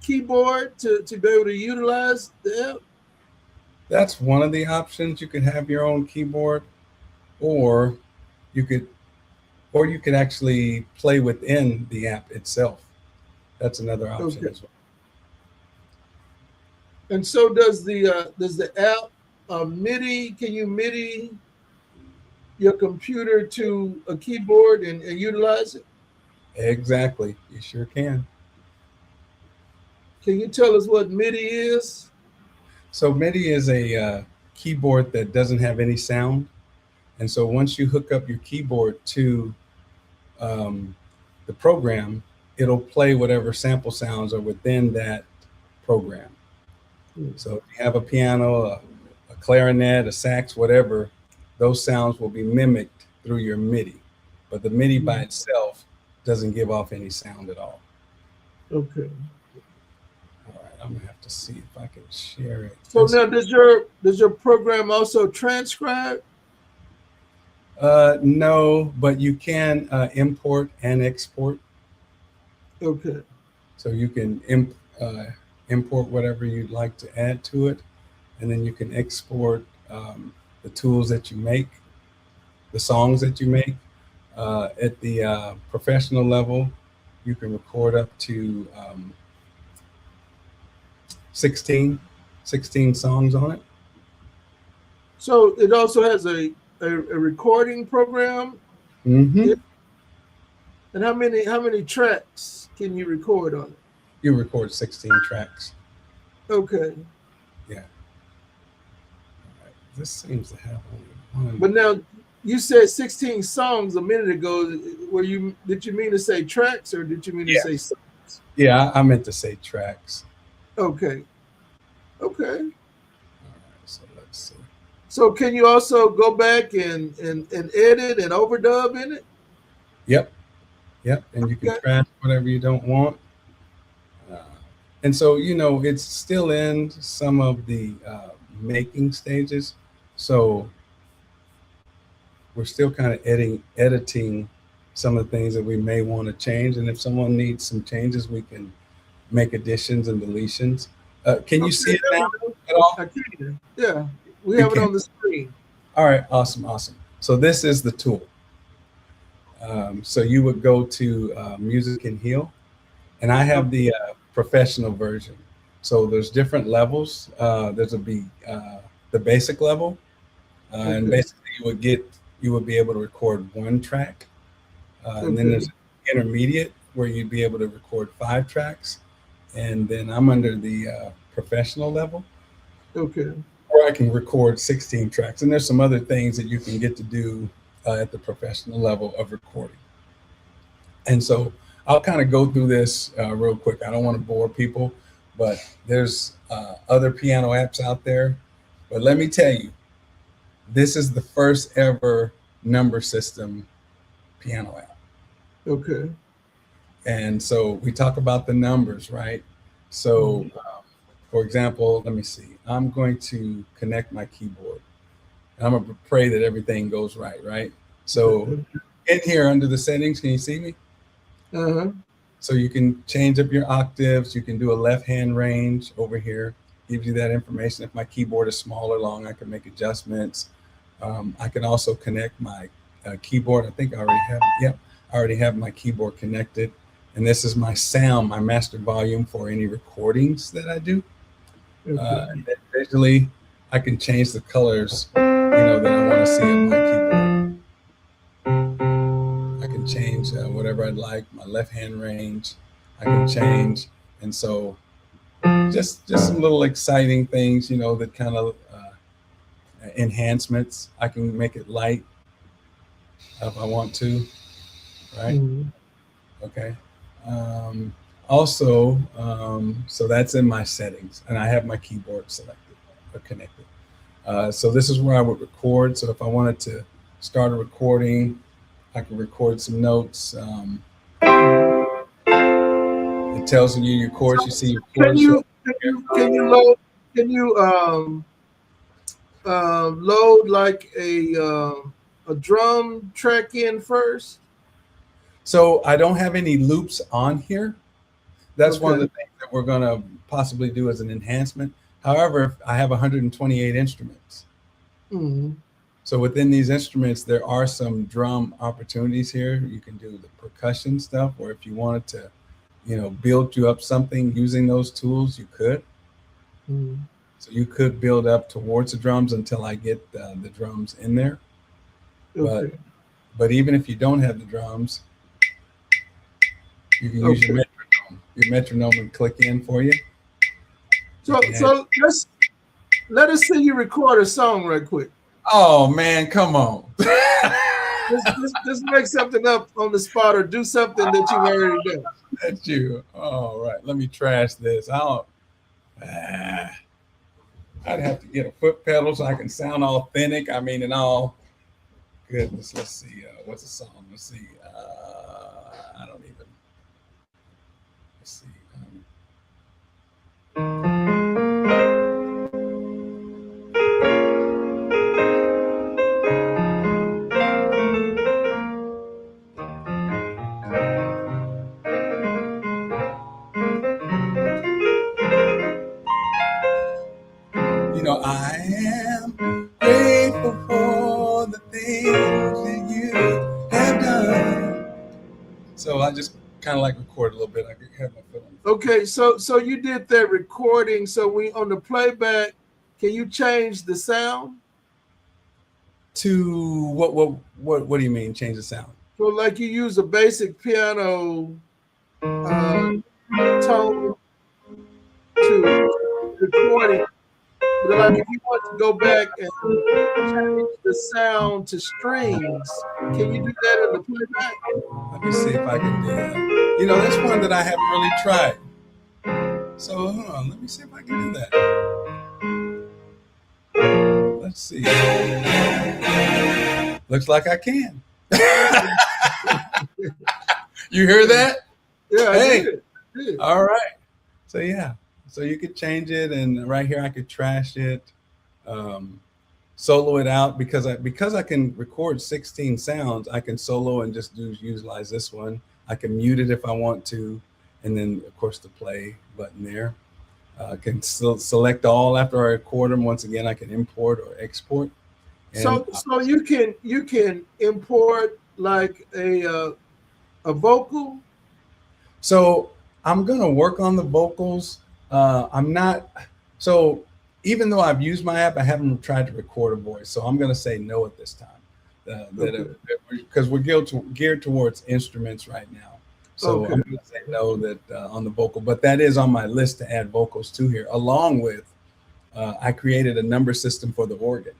keyboard to be able to utilize the app? That's one of the options. You could have your own keyboard, or you could, or you could actually play within the app itself. That's another option Okay. as well. And so does the app MIDI? Can you MIDI your computer to a keyboard and utilize it? Exactly, you sure can. Can you tell us what MIDI is? So MIDI is a keyboard that doesn't have any sound, and so once you hook up your keyboard to um, the program, it'll play whatever sample sounds are within that program. So if you have a piano, a clarinet, a sax, whatever, those sounds will be mimicked through your MIDI. But the MIDI by itself doesn't give off any sound at all. Okay. All right, I'm gonna have to see if I can share it. So now does your program also transcribe? No, but you can import and export. Okay. So you can import whatever you'd like to add to it, and then you can export the tools that you make, the songs that you make. At the professional level, you can record up to 16 songs on it. So it also has a recording program. Mm-hmm. And how many tracks can you record on it? You record 16 tracks. Okay. Yeah. All right. This seems to have only one. But now you said 16 songs a minute ago. Did you mean to say tracks or did you mean to say songs? Yeah, I meant to say tracks. Okay. Okay. All right, so let's see. So can you also go back and edit and overdub in it? Yep. And you can Okay. trash whatever you don't want. And so, it's still in some of the making stages. So we're still kind of editing some of the things that we may want to change. And if someone needs some changes, we can make additions and deletions. Can you see it now at all? I can. Yeah. We have it on the screen. All right. Awesome. So this is the tool. So you would go to Music and Heal, and I have the professional version. So there's different levels. There's the basic level, and basically you would be able to record one track, and then there's intermediate where you'd be able to record 5 tracks, and then I'm under the professional level. Okay. Or I can record 16 tracks, and there's some other things that you can get to do at the professional level of recording. And so I'll kind of go through this real quick. I don't want to bore people, but there's other piano apps out there. But let me tell you, this is the first ever number system piano app. Okay. And so we talk about the numbers, right? So, for example, let me see. I'm going to connect my keyboard. And I'm going to pray that everything goes right? So in here under the settings, can you see me? Uh-huh. So you can change up your octaves. You can do a left hand range over here. gives you that information. If my keyboard is small or long, I can make adjustments. I can also connect my keyboard. I think I already have, yep, I already have my keyboard connected. And this is my sound, my master volume for any recordings that I do. And then visually, I can change the colors, that I want to see on my keyboard. I can change whatever I'd like, my left hand range, I can change. And so just some little exciting things, that kind of enhancements. I can make it light if I want to, right? Okay. Also, so that's in my settings, and I have my keyboard selected or connected. So this is where I would record. So if I wanted to start a recording, I can record some notes. It tells you your chords. You see your chords. Can you load like a drum track in first? So I don't have any loops on here. That's one of the things that we're going to possibly do as an enhancement. However, I have 128 instruments. So within these instruments, there are some drum opportunities here. You can do the percussion stuff, or if you wanted to, build you up something using those tools, you could. So you could build up towards the drums until I get the drums in there. But even if you don't have the drums, you can use your metronome. Your metronome will click in for you. So let us see you record a song right quick. Oh man, come on. just make something up on the spot or do something that you've already done. That's you. All right, let me trash this. I'd have to get a foot pedal so I can sound authentic. I mean, and all. Goodness, let's see. What's the song? Let's see. I don't even. Let's see. I am grateful for the things that you have done. So I just kind of like record a little bit. I could have my foot on. Okay, so you did that recording. So we on the playback, can you change the sound? To what do you mean change the sound? So like you use a basic piano tone to record it. But like if you want to go back and change the sound to strings, can you do that in the playback? Let me see if I can do that. That's one that I haven't really tried. So hold on, let me see if I can do that. Let's see. Looks like I can. You hear that? Yeah. Hey. All right. So yeah. So you could change it, and right here I could trash it, solo it out because I can record 16 sounds. I can solo and just utilize this one. I can mute it if I want to, and then of course the play button there. I can still select all after I record them. Once again, I can import or export. And so you can import like a vocal. So I'm gonna work on the vocals. I'm not, so even though I've used my app, I haven't tried to record a voice. So I'm going to say no at this time, because we're geared towards instruments right now. So I'm going to say no on the vocal, but that is on my list to add vocals to here, along with, I created a number system for the organ.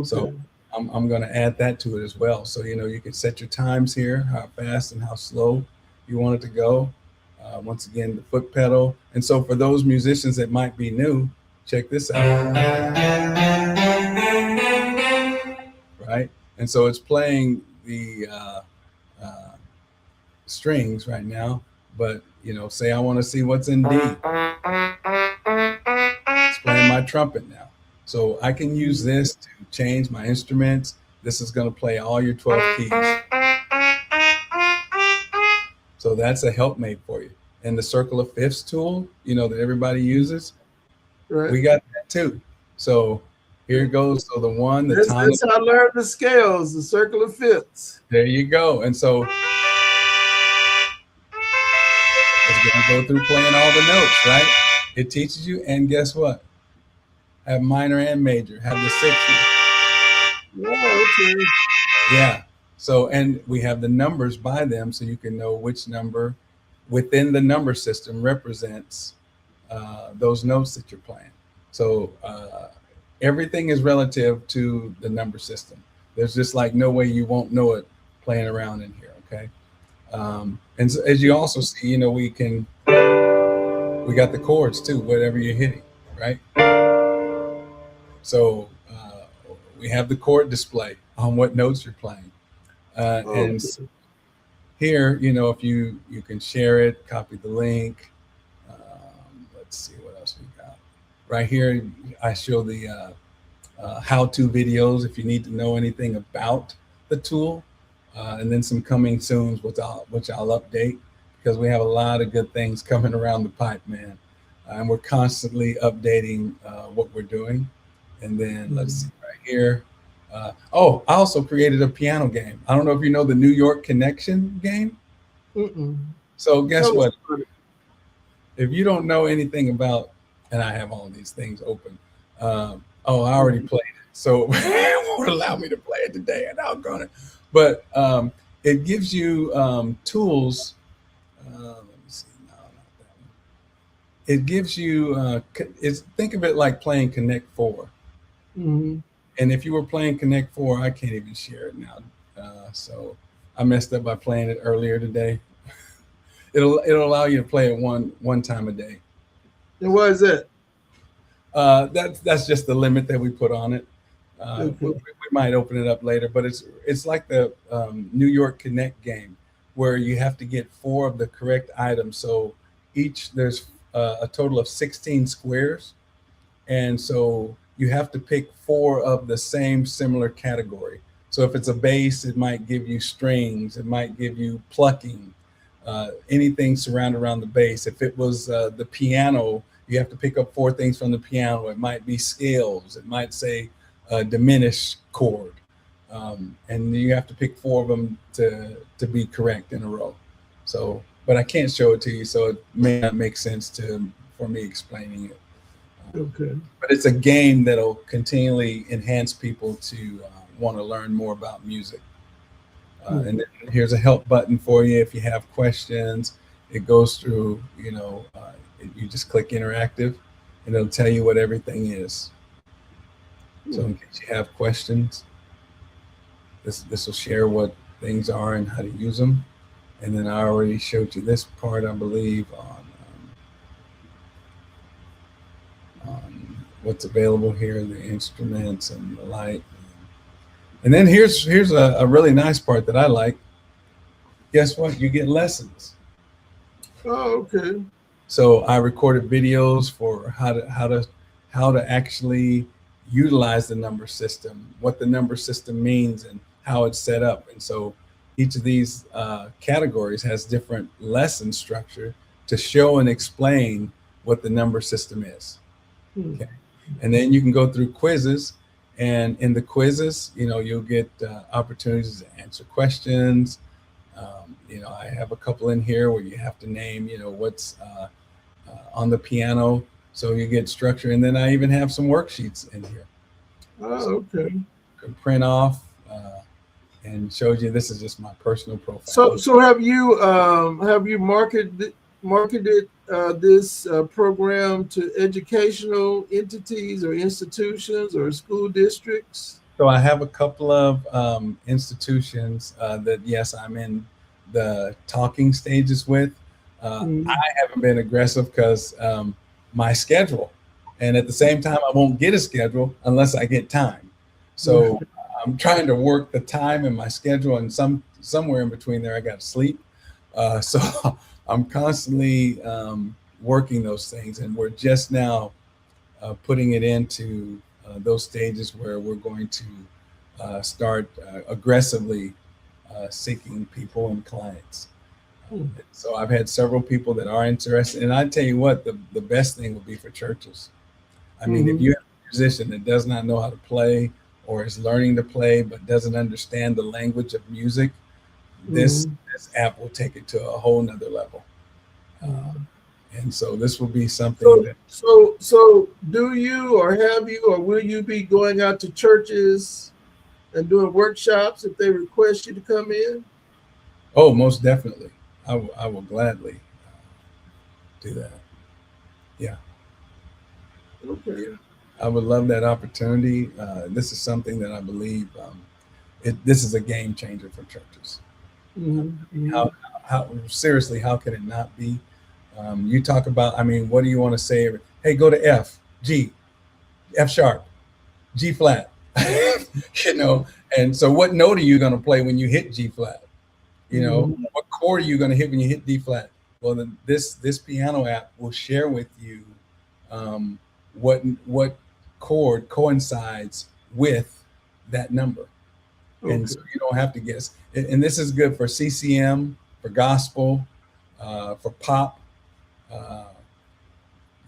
So I'm going to add that to it as well. So, you can set your times here, how fast and how slow you want it to go. Once again, the foot pedal. And so for those musicians that might be new, check this out. Right? And so it's playing the strings right now, but say I want to see what's in D. It's playing my trumpet now. So I can use this to change my instruments. This is going to play all your 12 keys. So that's a helpmate for you. And the circle of fifths tool, that everybody uses, Right. We got that too. So here goes. So the one, the time. That's how I learned the scales, the circle of fifths. There you go. And so it's going to go through playing all the notes, right? It teaches you, and guess what? Have minor and major, have the 60. Oh, okay. Yeah. So, and we have the numbers by them so you can know which number within the number system represents those notes that you're playing. So, everything is relative to the number system. There's just like no way you won't know it playing around in here. Okay. And so, as you also see, we got the chords too, whatever you're hitting, right? So we have the chord display on what notes you're playing. And Okay. here, if you can share it, copy the link. Let's see what else we got. Right here, I show the how-to videos if you need to know anything about the tool, and then some coming soons, which I'll update, because we have a lot of good things coming around the pipe, man. And we're constantly updating what we're doing. And then let's see right here. I also created a piano game. I don't know if you know the New York Connection game. Mm-mm. So guess Tell us what? about it. If you don't know anything about, and I have all these things open. I already played it, so it won't allow me to play it today, and I'm gonna. But it gives you tools. Let me see. No, not that one. It gives you. Think of it like playing Connect Four. Mm-hmm. And if you were playing Connect Four, I can't even share it now. So I messed up by playing it earlier today. It'll allow you to play it one time a day. And why is that? That's just the limit that we put on it. We Okay. might open it up later, but it's like the New York Connect game where you have to get four of the correct items. So there's a total of 16 squares, and so you have to pick four of the same similar category. So if it's a bass, it might give you strings, it might give you plucking, anything surrounded around the bass. If it was the piano, you have to pick up four things from the piano. It might be scales, it might say diminished chord, and you have to pick four of them to be correct in a row. So, but I can't show it to you, so it may not make sense for me explaining it. Okay. But it's a game that'll continually enhance people to want to learn more about music. And then here's a help button for you if you have questions. It goes through, you just click interactive, and it'll tell you what everything is. So in case you have questions, this will share what things are and how to use them. And then I already showed you this part, I believe, on what's available here, the instruments and the light. And then here's a really nice part that I like. Guess what? You get lessons. Oh, okay. So I recorded videos for how to actually utilize the number system, what the number system means, and how it's set up. And so each of these categories has different lesson structure to show and explain what the number system is. Okay. And then you can go through quizzes, and in the quizzes, you'll get opportunities to answer questions. I have a couple in here where you have to name, what's on the piano, so you get structure. And then I even have some worksheets in here. Oh, okay. You can print off and showed you. This is just my personal profile. So have you marketed this program to educational entities or institutions or school districts? So I have a couple of institutions that, yes, I'm in the talking stages with. I haven't been aggressive because my schedule, and at the same time, I won't get a schedule unless I get time. So I'm trying to work the time in my schedule, and somewhere in between there, I got to sleep. So I'm constantly working those things, and we're just now putting it into those stages where we're going to start aggressively seeking people and clients. So I've had several people that are interested, and I tell you what, the best thing would be for churches. I mean, if you have a musician that does not know how to play or is learning to play but doesn't understand the language of music, this app will take it to a whole nother level. And so this will be something that. So do you, or have you, or will you be going out to churches and doing workshops if they request you to come in? Oh, most definitely. I will gladly do that. Yeah. Okay. I would love that opportunity. This is something that I believe this is a game changer for churches. How seriously, how can it not be? You talk about, I mean, what do you want to say? Hey, go to F, G, F sharp, G flat, you know? And so what note are you going to play when you hit G flat? You know, what chord are you going to hit when you hit D flat? Well, then this piano app will share with you what chord coincides with that number. And so you don't have to guess. And this is good for CCM, for gospel, for pop.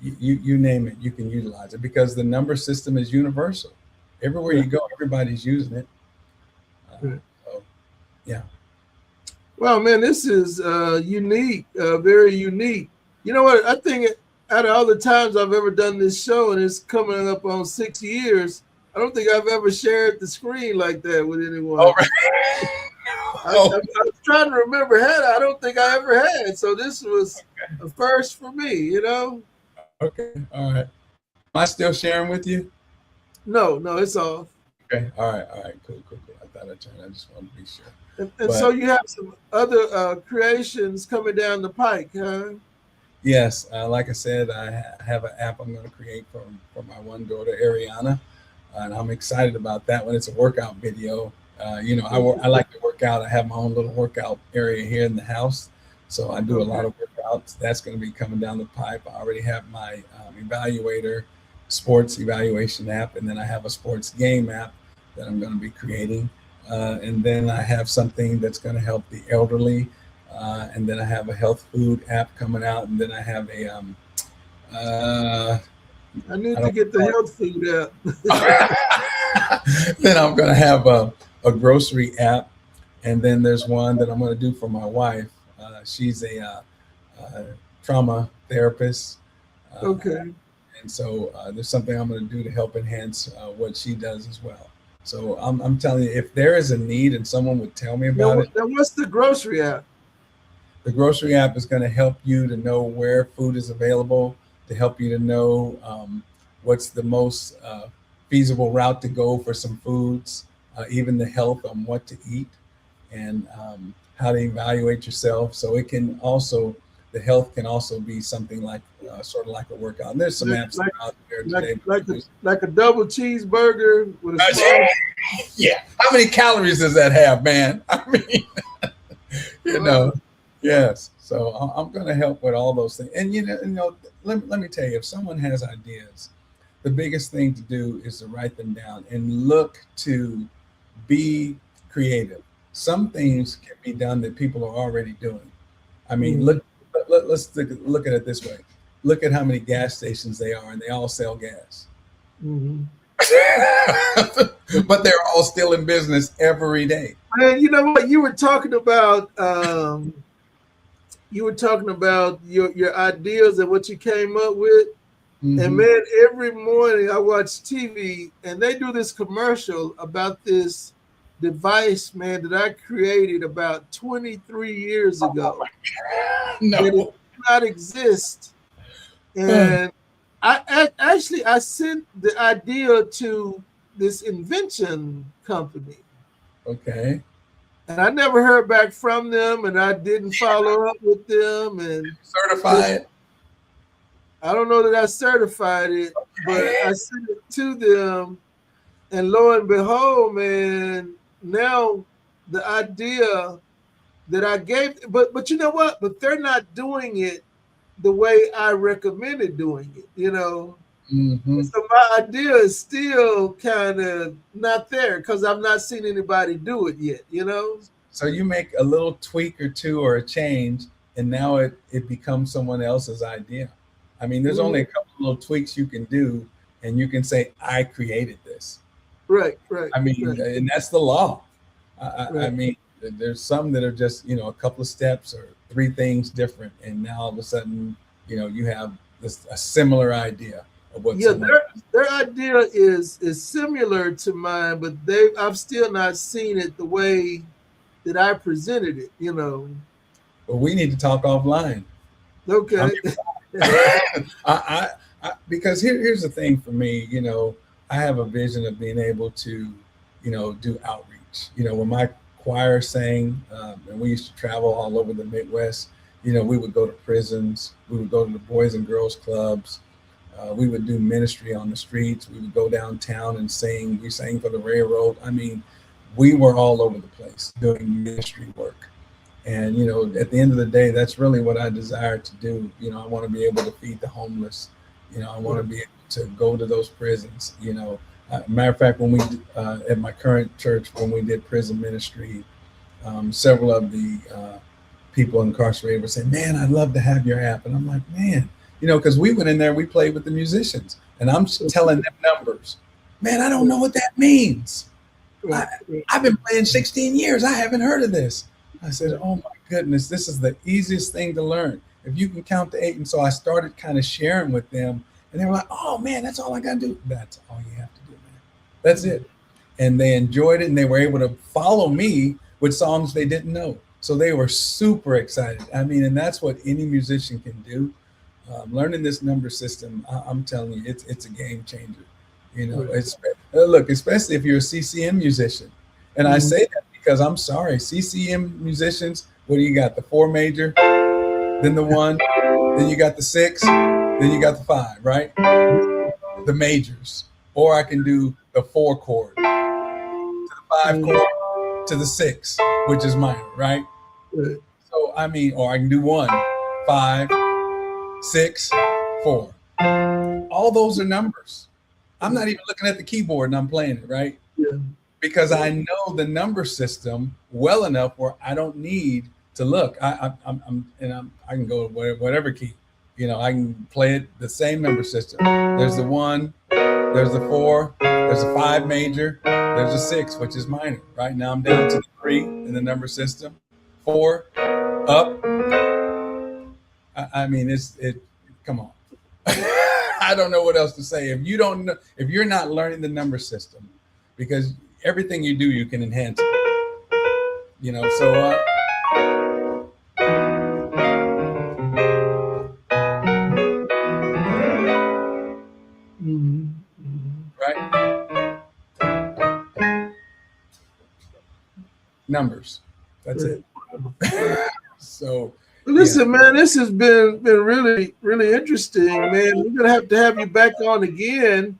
You name it, you can utilize it because the number system is universal. Everywhere you go, everybody's using it. So, yeah. Well, man, this is unique, very unique. You know what? I think out of all the times I've ever done this show, and it's coming up on 6 years, I don't think I've ever shared the screen like that with anyone. Oh, right. I was trying to remember, I don't think I ever had. So this was a first for me, you know? Okay. All right. Am I still sharing with you? No, it's off. Okay. All right. Cool. I thought I turned. I just wanted to be sure. And so you have some other creations coming down the pike, huh? Yes. Like I said, I have an app I'm going to create for my one daughter, Ariana. And I'm excited about that one. It's a workout video. You know, I like to work out. I have my own little workout area here in the house. So I do a lot of workouts. That's going to be coming down the pipe. I already have my evaluator sports evaluation app. And then I have a sports game app that I'm going to be creating. And then I have something that's going to help the elderly. And then I have a health food app coming out. And then I have a I need to get the health food app. Then I'm going to have a grocery app. And then there's one that I'm going to do for my wife. She's a trauma therapist. Okay. And so there's something I'm going to do to help enhance what she does as well. So I'm telling you, if there is a need and someone would tell me about it. Then what's the grocery app? The grocery app is going to help you to know where food is available, to help you to know what's the most feasible route to go for some foods, even the health on what to eat and how to evaluate yourself. So it can also, the health can also be something like sort of like a workout. And there's some apps out there today. Like a double cheeseburger with a small. Yeah. How many calories does that have, man? I mean, you know, yes. So I'm going to help with all those things. And, you know, let me tell you, if someone has ideas, the biggest thing to do is to write them down and look to be creative. Some things can be done that people are already doing. I mean, let's look at it this way. Look at how many gas stations they are, and they all sell gas. But they're all still in business every day. Man, you know what? You were talking about your ideas and what you came up with. And man, every morning I watch TV and they do this commercial about this device, man, that I created about 23 years ago. No. That it did not exist. And I sent the idea to this invention company. Okay. And I never heard back from them, and I didn't follow up with them. And certified. I don't know that I certified it, but I sent it to them, and lo and behold, man, now the idea that I gave, but you know what? But they're not doing it the way I recommended doing it, you know. So my idea is still kind of not there because I've not seen anybody do it yet, you know. So you make a little tweak or two or a change, and now it becomes someone else's idea. I mean, there's only a couple of little tweaks you can do, and you can say, I created this. Right. I mean, and that's the law. I Right. mean, there's some that are just, a couple of steps or three things different. And now all of a sudden, you have a similar idea of what Yeah, someone. their idea is similar to mine, but I've still not seen it the way that I presented it. But we need to talk offline. I Okay. mean, because here's the thing for me. I have a vision of being able to, do outreach. When my choir sang, and we used to travel all over the Midwest. We would go to prisons. We would go to the Boys and Girls Clubs. We would do ministry on the streets. We would go downtown and sing. We sang for the railroad. I mean, we were all over the place doing ministry work. And, at the end of the day, that's really what I desire to do. I want to be able to feed the homeless. I want to be able to go to those prisons. Matter of fact, when we, at my current church, when we did prison ministry, several of the people incarcerated were saying, man, I'd love to have your app. And I'm like, man, because we went in there, we played with the musicians, and I'm telling them numbers. Man, I don't know what that means. I've been playing 16 years. I haven't heard of this. I said, oh my goodness, this is the easiest thing to learn. If you can count to 8. And so I started kind of sharing with them, and they were like, oh man, that's all I got to do. That's all you have to do, man. That's it. And they enjoyed it, and they were able to follow me with songs they didn't know. So they were super excited. I mean, and that's what any musician can do. Learning this number system, I'm telling you, it's a game changer. Look, especially if you're a CCM musician. And I say that because I'm sorry, CCM musicians, what do you got? The 4 major, then the 1, then you got the 6, then you got the 5, right? The majors. Or I can do the 4 chord to the 5 chord to the 6, which is minor, right? So, I mean, or I can do 1, 5, 6, 4. All those are numbers. I'm not even looking at the keyboard and I'm playing it, right? Yeah. Because I know the number system well enough where I don't need to look. I can go to whatever key. I can play it the same number system. There's the 1, there's the 4, there's a 5 major, there's a 6, which is minor. Right now I'm down to the 3 in the number system. 4 up. I mean, come on. I don't know what else to say. If you're not learning the number system, because everything you do, you can enhance it. So right? Numbers. That's it. So listen, man, this has been really, really interesting, man. We're gonna have to have you back on again,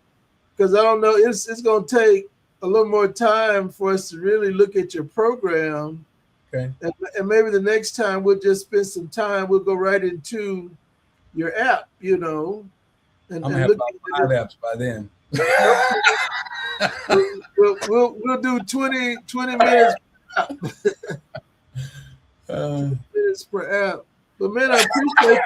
because I don't know, it's gonna take a little more time for us to really look at your program. Okay. And maybe the next time we'll just spend some time. We'll go right into your app, And I'm gonna have about 5 apps by then. we'll do 20 minutes. 20 minutes per app. But man, I appreciate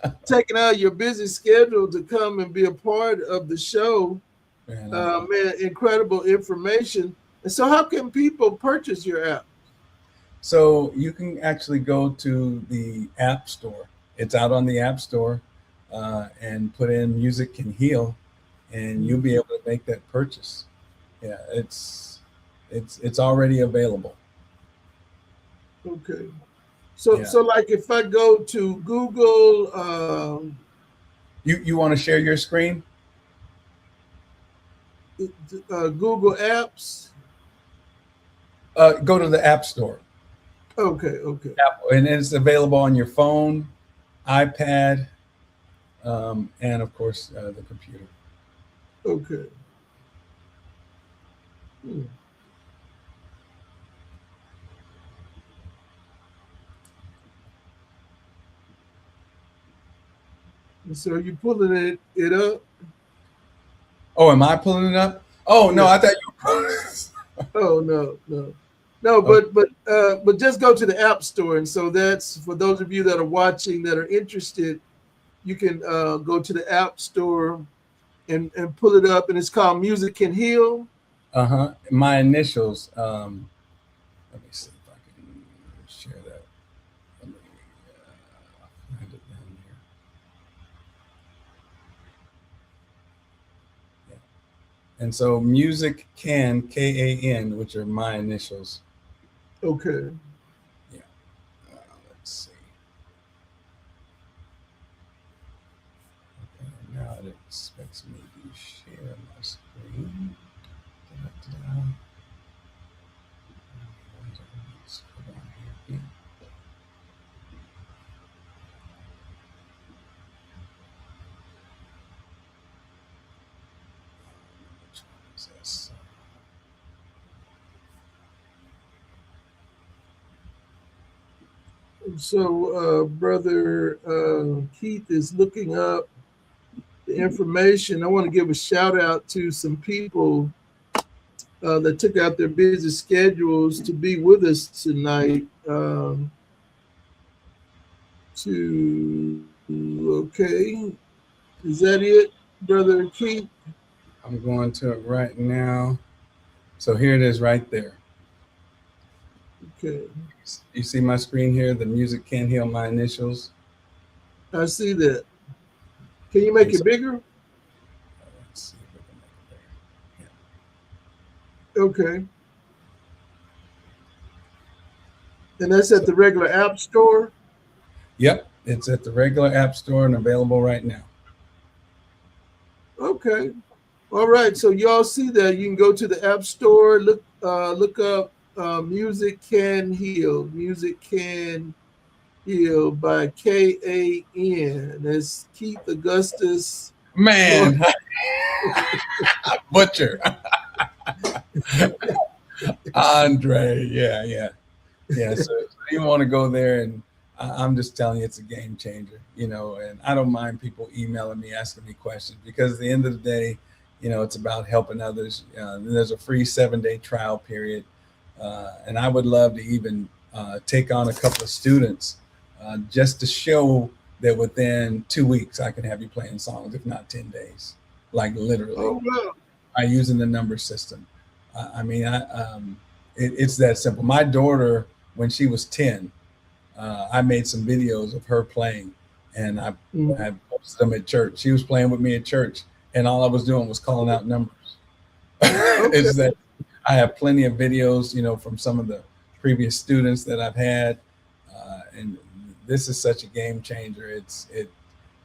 you taking out your busy schedule to come and be a part of the show. Man, incredible information. And so how can people purchase your app? So you can actually go to the App Store. It's out on the App Store, and put in Music Can Heal, and you'll be able to make that purchase. Yeah, it's already available. Okay. So like if I go to Google, you want to share your screen? Google Apps. Go to the App Store. Okay. Apple, and it's available on your phone, iPad, and of course the computer. Okay. So you're pulling it up? Oh, am I pulling it up? Oh no, I thought you were pulling it. Oh no, but just go to the App Store, and so that's for those of you that are watching that are interested. You can go to the App Store and pull it up, and it's called Music Can Heal. My initials. Let me see if I can share that. Let me find it down here. Yeah. And so Music Can, Kan, which are my initials. Okay. Yeah. Let's see. Okay. Now it expects me to share my screen. Da-da-da-da. So, Brother Keith is looking up the information. I want to give a shout out to some people that took out their busy schedules to be with us tonight. Okay, is that it, Brother Keith? I'm going to it right now. So here it is right there. Okay. You see my screen here, the Music Can Heal, my initials? I see that. Can you make it bigger? Let's see if we can make it bigger. Okay. And that's at the regular App Store? Yep, it's at the regular App Store and available right now. Okay. All right. So y'all see that. You can go to the App Store, look up Music Can Heal. Music Can Heal by Kan. That's Keith Augustus. Man, Butcher. Andre. Yeah. So you want to go there, and I'm just telling you, it's a game changer, and I don't mind people emailing me, asking me questions, because at the end of the day, it's about helping others. There's a free 7-day trial period. And I would love to even take on a couple of students just to show that within 2 weeks, I can have you playing songs, if not 10 days, like literally. Oh, wow. By using the number system. It's that simple. My daughter, when she was 10, I made some videos of her playing, and I posted them at church. She was playing with me at church, and all I was doing was calling out numbers. It's that I have plenty of videos, from some of the previous students that I've had, and this is such a game changer.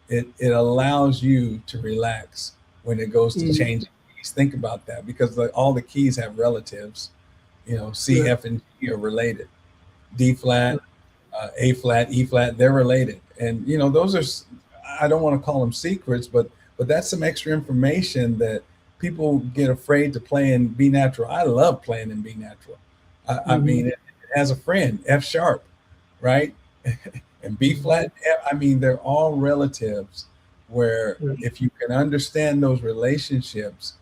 It allows you to relax when it goes to changing keys. Think about that, because all the keys have relatives. C, F, and G are related. D flat, A flat, E flat, they're related. And those are, I don't want to call them secrets, but that's some extra information that people get afraid to play in B natural. I love playing in B natural. I mean, it has a friend, F sharp, right? And B flat, F, they're all relatives, where if you can understand those relationships,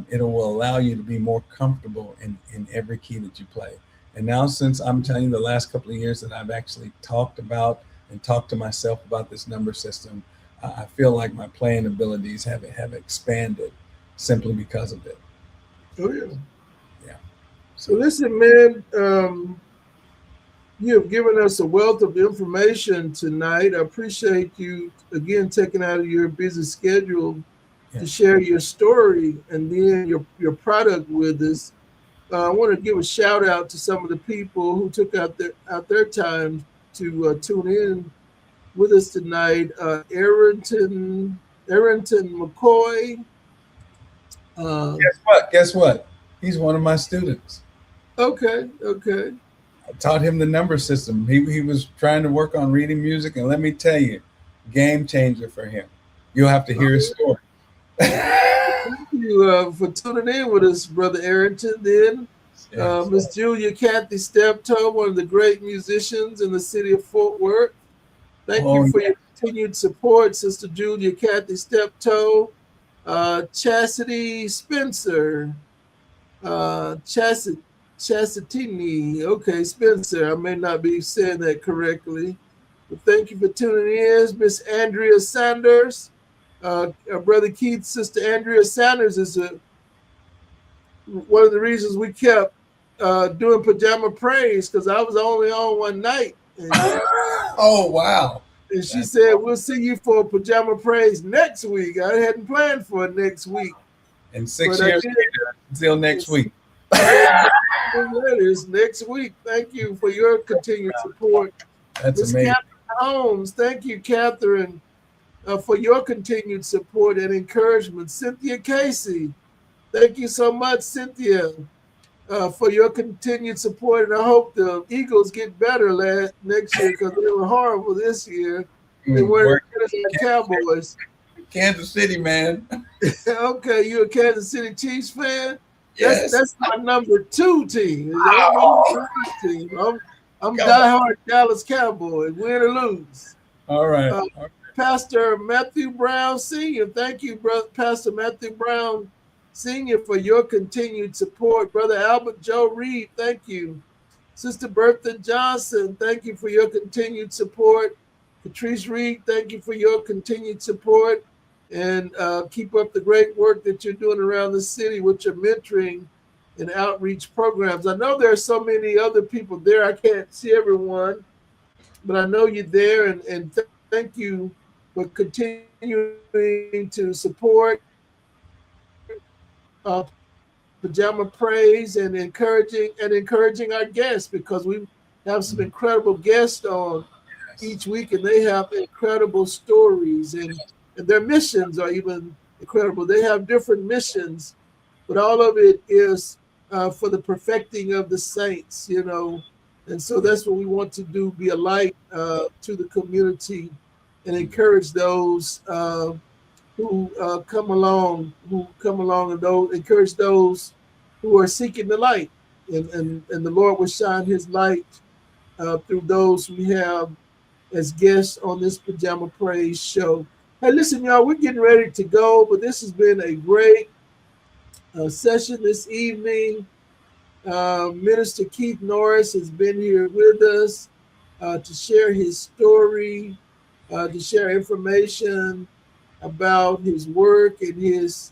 it will allow you to be more comfortable in every key that you play. And now, since I'm telling you, the last couple of years that I've actually talked about and talked to myself about this number system, I feel like my playing abilities have expanded simply because of it. Oh, yeah. Yeah. So listen, man, you have given us a wealth of information tonight. I appreciate you, again, taking out of your busy schedule to share your story and then your product with us. I want to give a shout out to some of the people who took out their time to tune in with us tonight. Arrington McCoy. Guess what? He's one of my students. Okay. I taught him the number system. He was trying to work on reading music, and let me tell you, game changer for him. You'll have to hear his story. Thank you for tuning in with us, Brother Arrington. Then Miss Julia Kathy Steptoe, one of the great musicians in the city of Fort Worth. Thank you for your continued support, Sister Julia Kathy Steptoe. Chastity Spencer. Chastitini. Okay, Spencer. I may not be saying that correctly. But thank you for tuning in. Miss Andrea Sanders. Brother Keith, Sister Andrea Sanders is one of the reasons we kept doing Pajama Praise, because I was only on one night. Oh, wow. And she said, we'll see you for Pajama Praise next week. I hadn't planned for next week. And 6 years later, until next week. Letters next week. Thank you for your continued support. That's amazing. Catherine Holmes, thank you, Catherine, for your continued support and encouragement. Cynthia Casey, thank you so much, Cynthia, for your continued support. And I hope the Eagles get better next year, because they were horrible this year. They weren't as good as the Cowboys. Kansas City, man. Okay, you a Kansas City Chiefs fan? Yes. That's my number 2 team. I'm diehard Dallas Cowboys, win or lose. All right. Pastor Matthew Brown Sr., thank you, Pastor Matthew Brown Sr., for your continued support. Brother Albert Joe Reed, thank you. Sister Bertha Johnson, thank you for your continued support. Patrice Reed, thank you for your continued support. And keep up the great work that you're doing around the city with your mentoring and outreach programs. I know there are so many other people there. I can't see everyone, but I know you're there. And thank you for continuing to support Pajama Praise and encouraging our guests, because we have some incredible guests on each week, and they have incredible stories, and their missions are even incredible. They have different missions, but all of it is for the perfecting of the saints, And so that's what we want to do, be a light to the community and encourage those who come along, and encourage those who are seeking the light. And the Lord will shine his light through those we have as guests on this Pajama Praise show. Hey, listen, y'all, we're getting ready to go, but this has been a great session this evening. Minister Keith Norris has been here with us to share his story, to share information about his work and his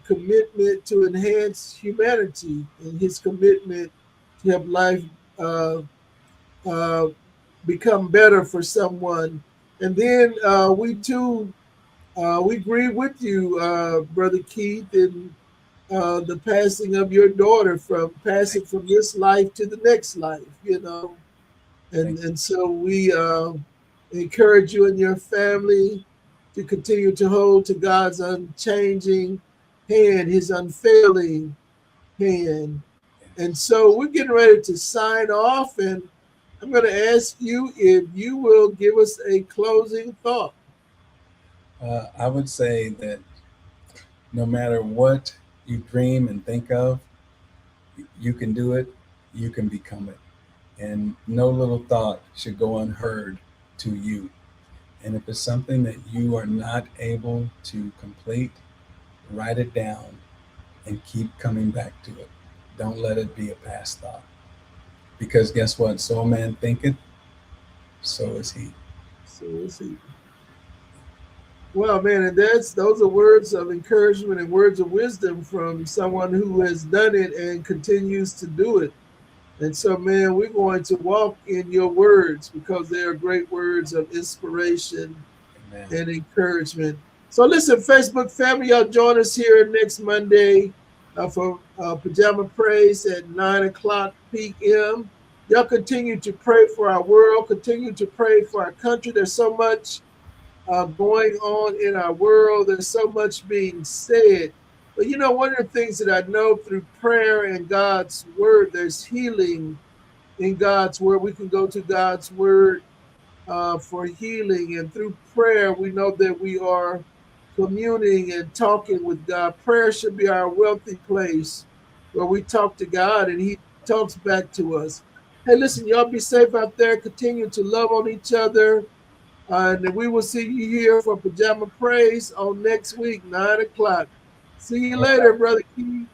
commitment to enhance humanity and his commitment to have life become better for someone. And then we too, we grieve with you, Brother Keith, in the passing of your daughter, passing from this life to the next life, And so we encourage you and your family to continue to hold to God's unchanging hand, his unfailing hand. And so we're getting ready to sign off, and I'm going to ask you if you will give us a closing thought. I would say that no matter what you dream and think of, you can do it, you can become it. And no little thought should go unheard to you. And if it's something that you are not able to complete, write it down and keep coming back to it. Don't let it be a past thought. Because guess what? So a man thinketh, so is he. So is he. Well, man, and those are words of encouragement and words of wisdom from someone who has done it and continues to do it. And so, man, we're going to walk in your words, because they are great words of inspiration and encouragement. So listen, Facebook family, y'all join us here next Monday for Pajama Praise at 9:00 p.m. Y'all continue to pray for our world, continue to pray for our country. There's so much going on in our world. There's so much being said. But one of the things that I know through prayer and God's word, there's healing in God's word. We can go to God's word for healing. And through prayer, we know that we are communing and talking with God. Prayer should be our wealthy place where we talk to God and he talks back to us. Hey, listen, y'all be safe out there. Continue to love on each other. And we will see you here for Pajama Praise on next week, 9:00. See you later, Brother Keith.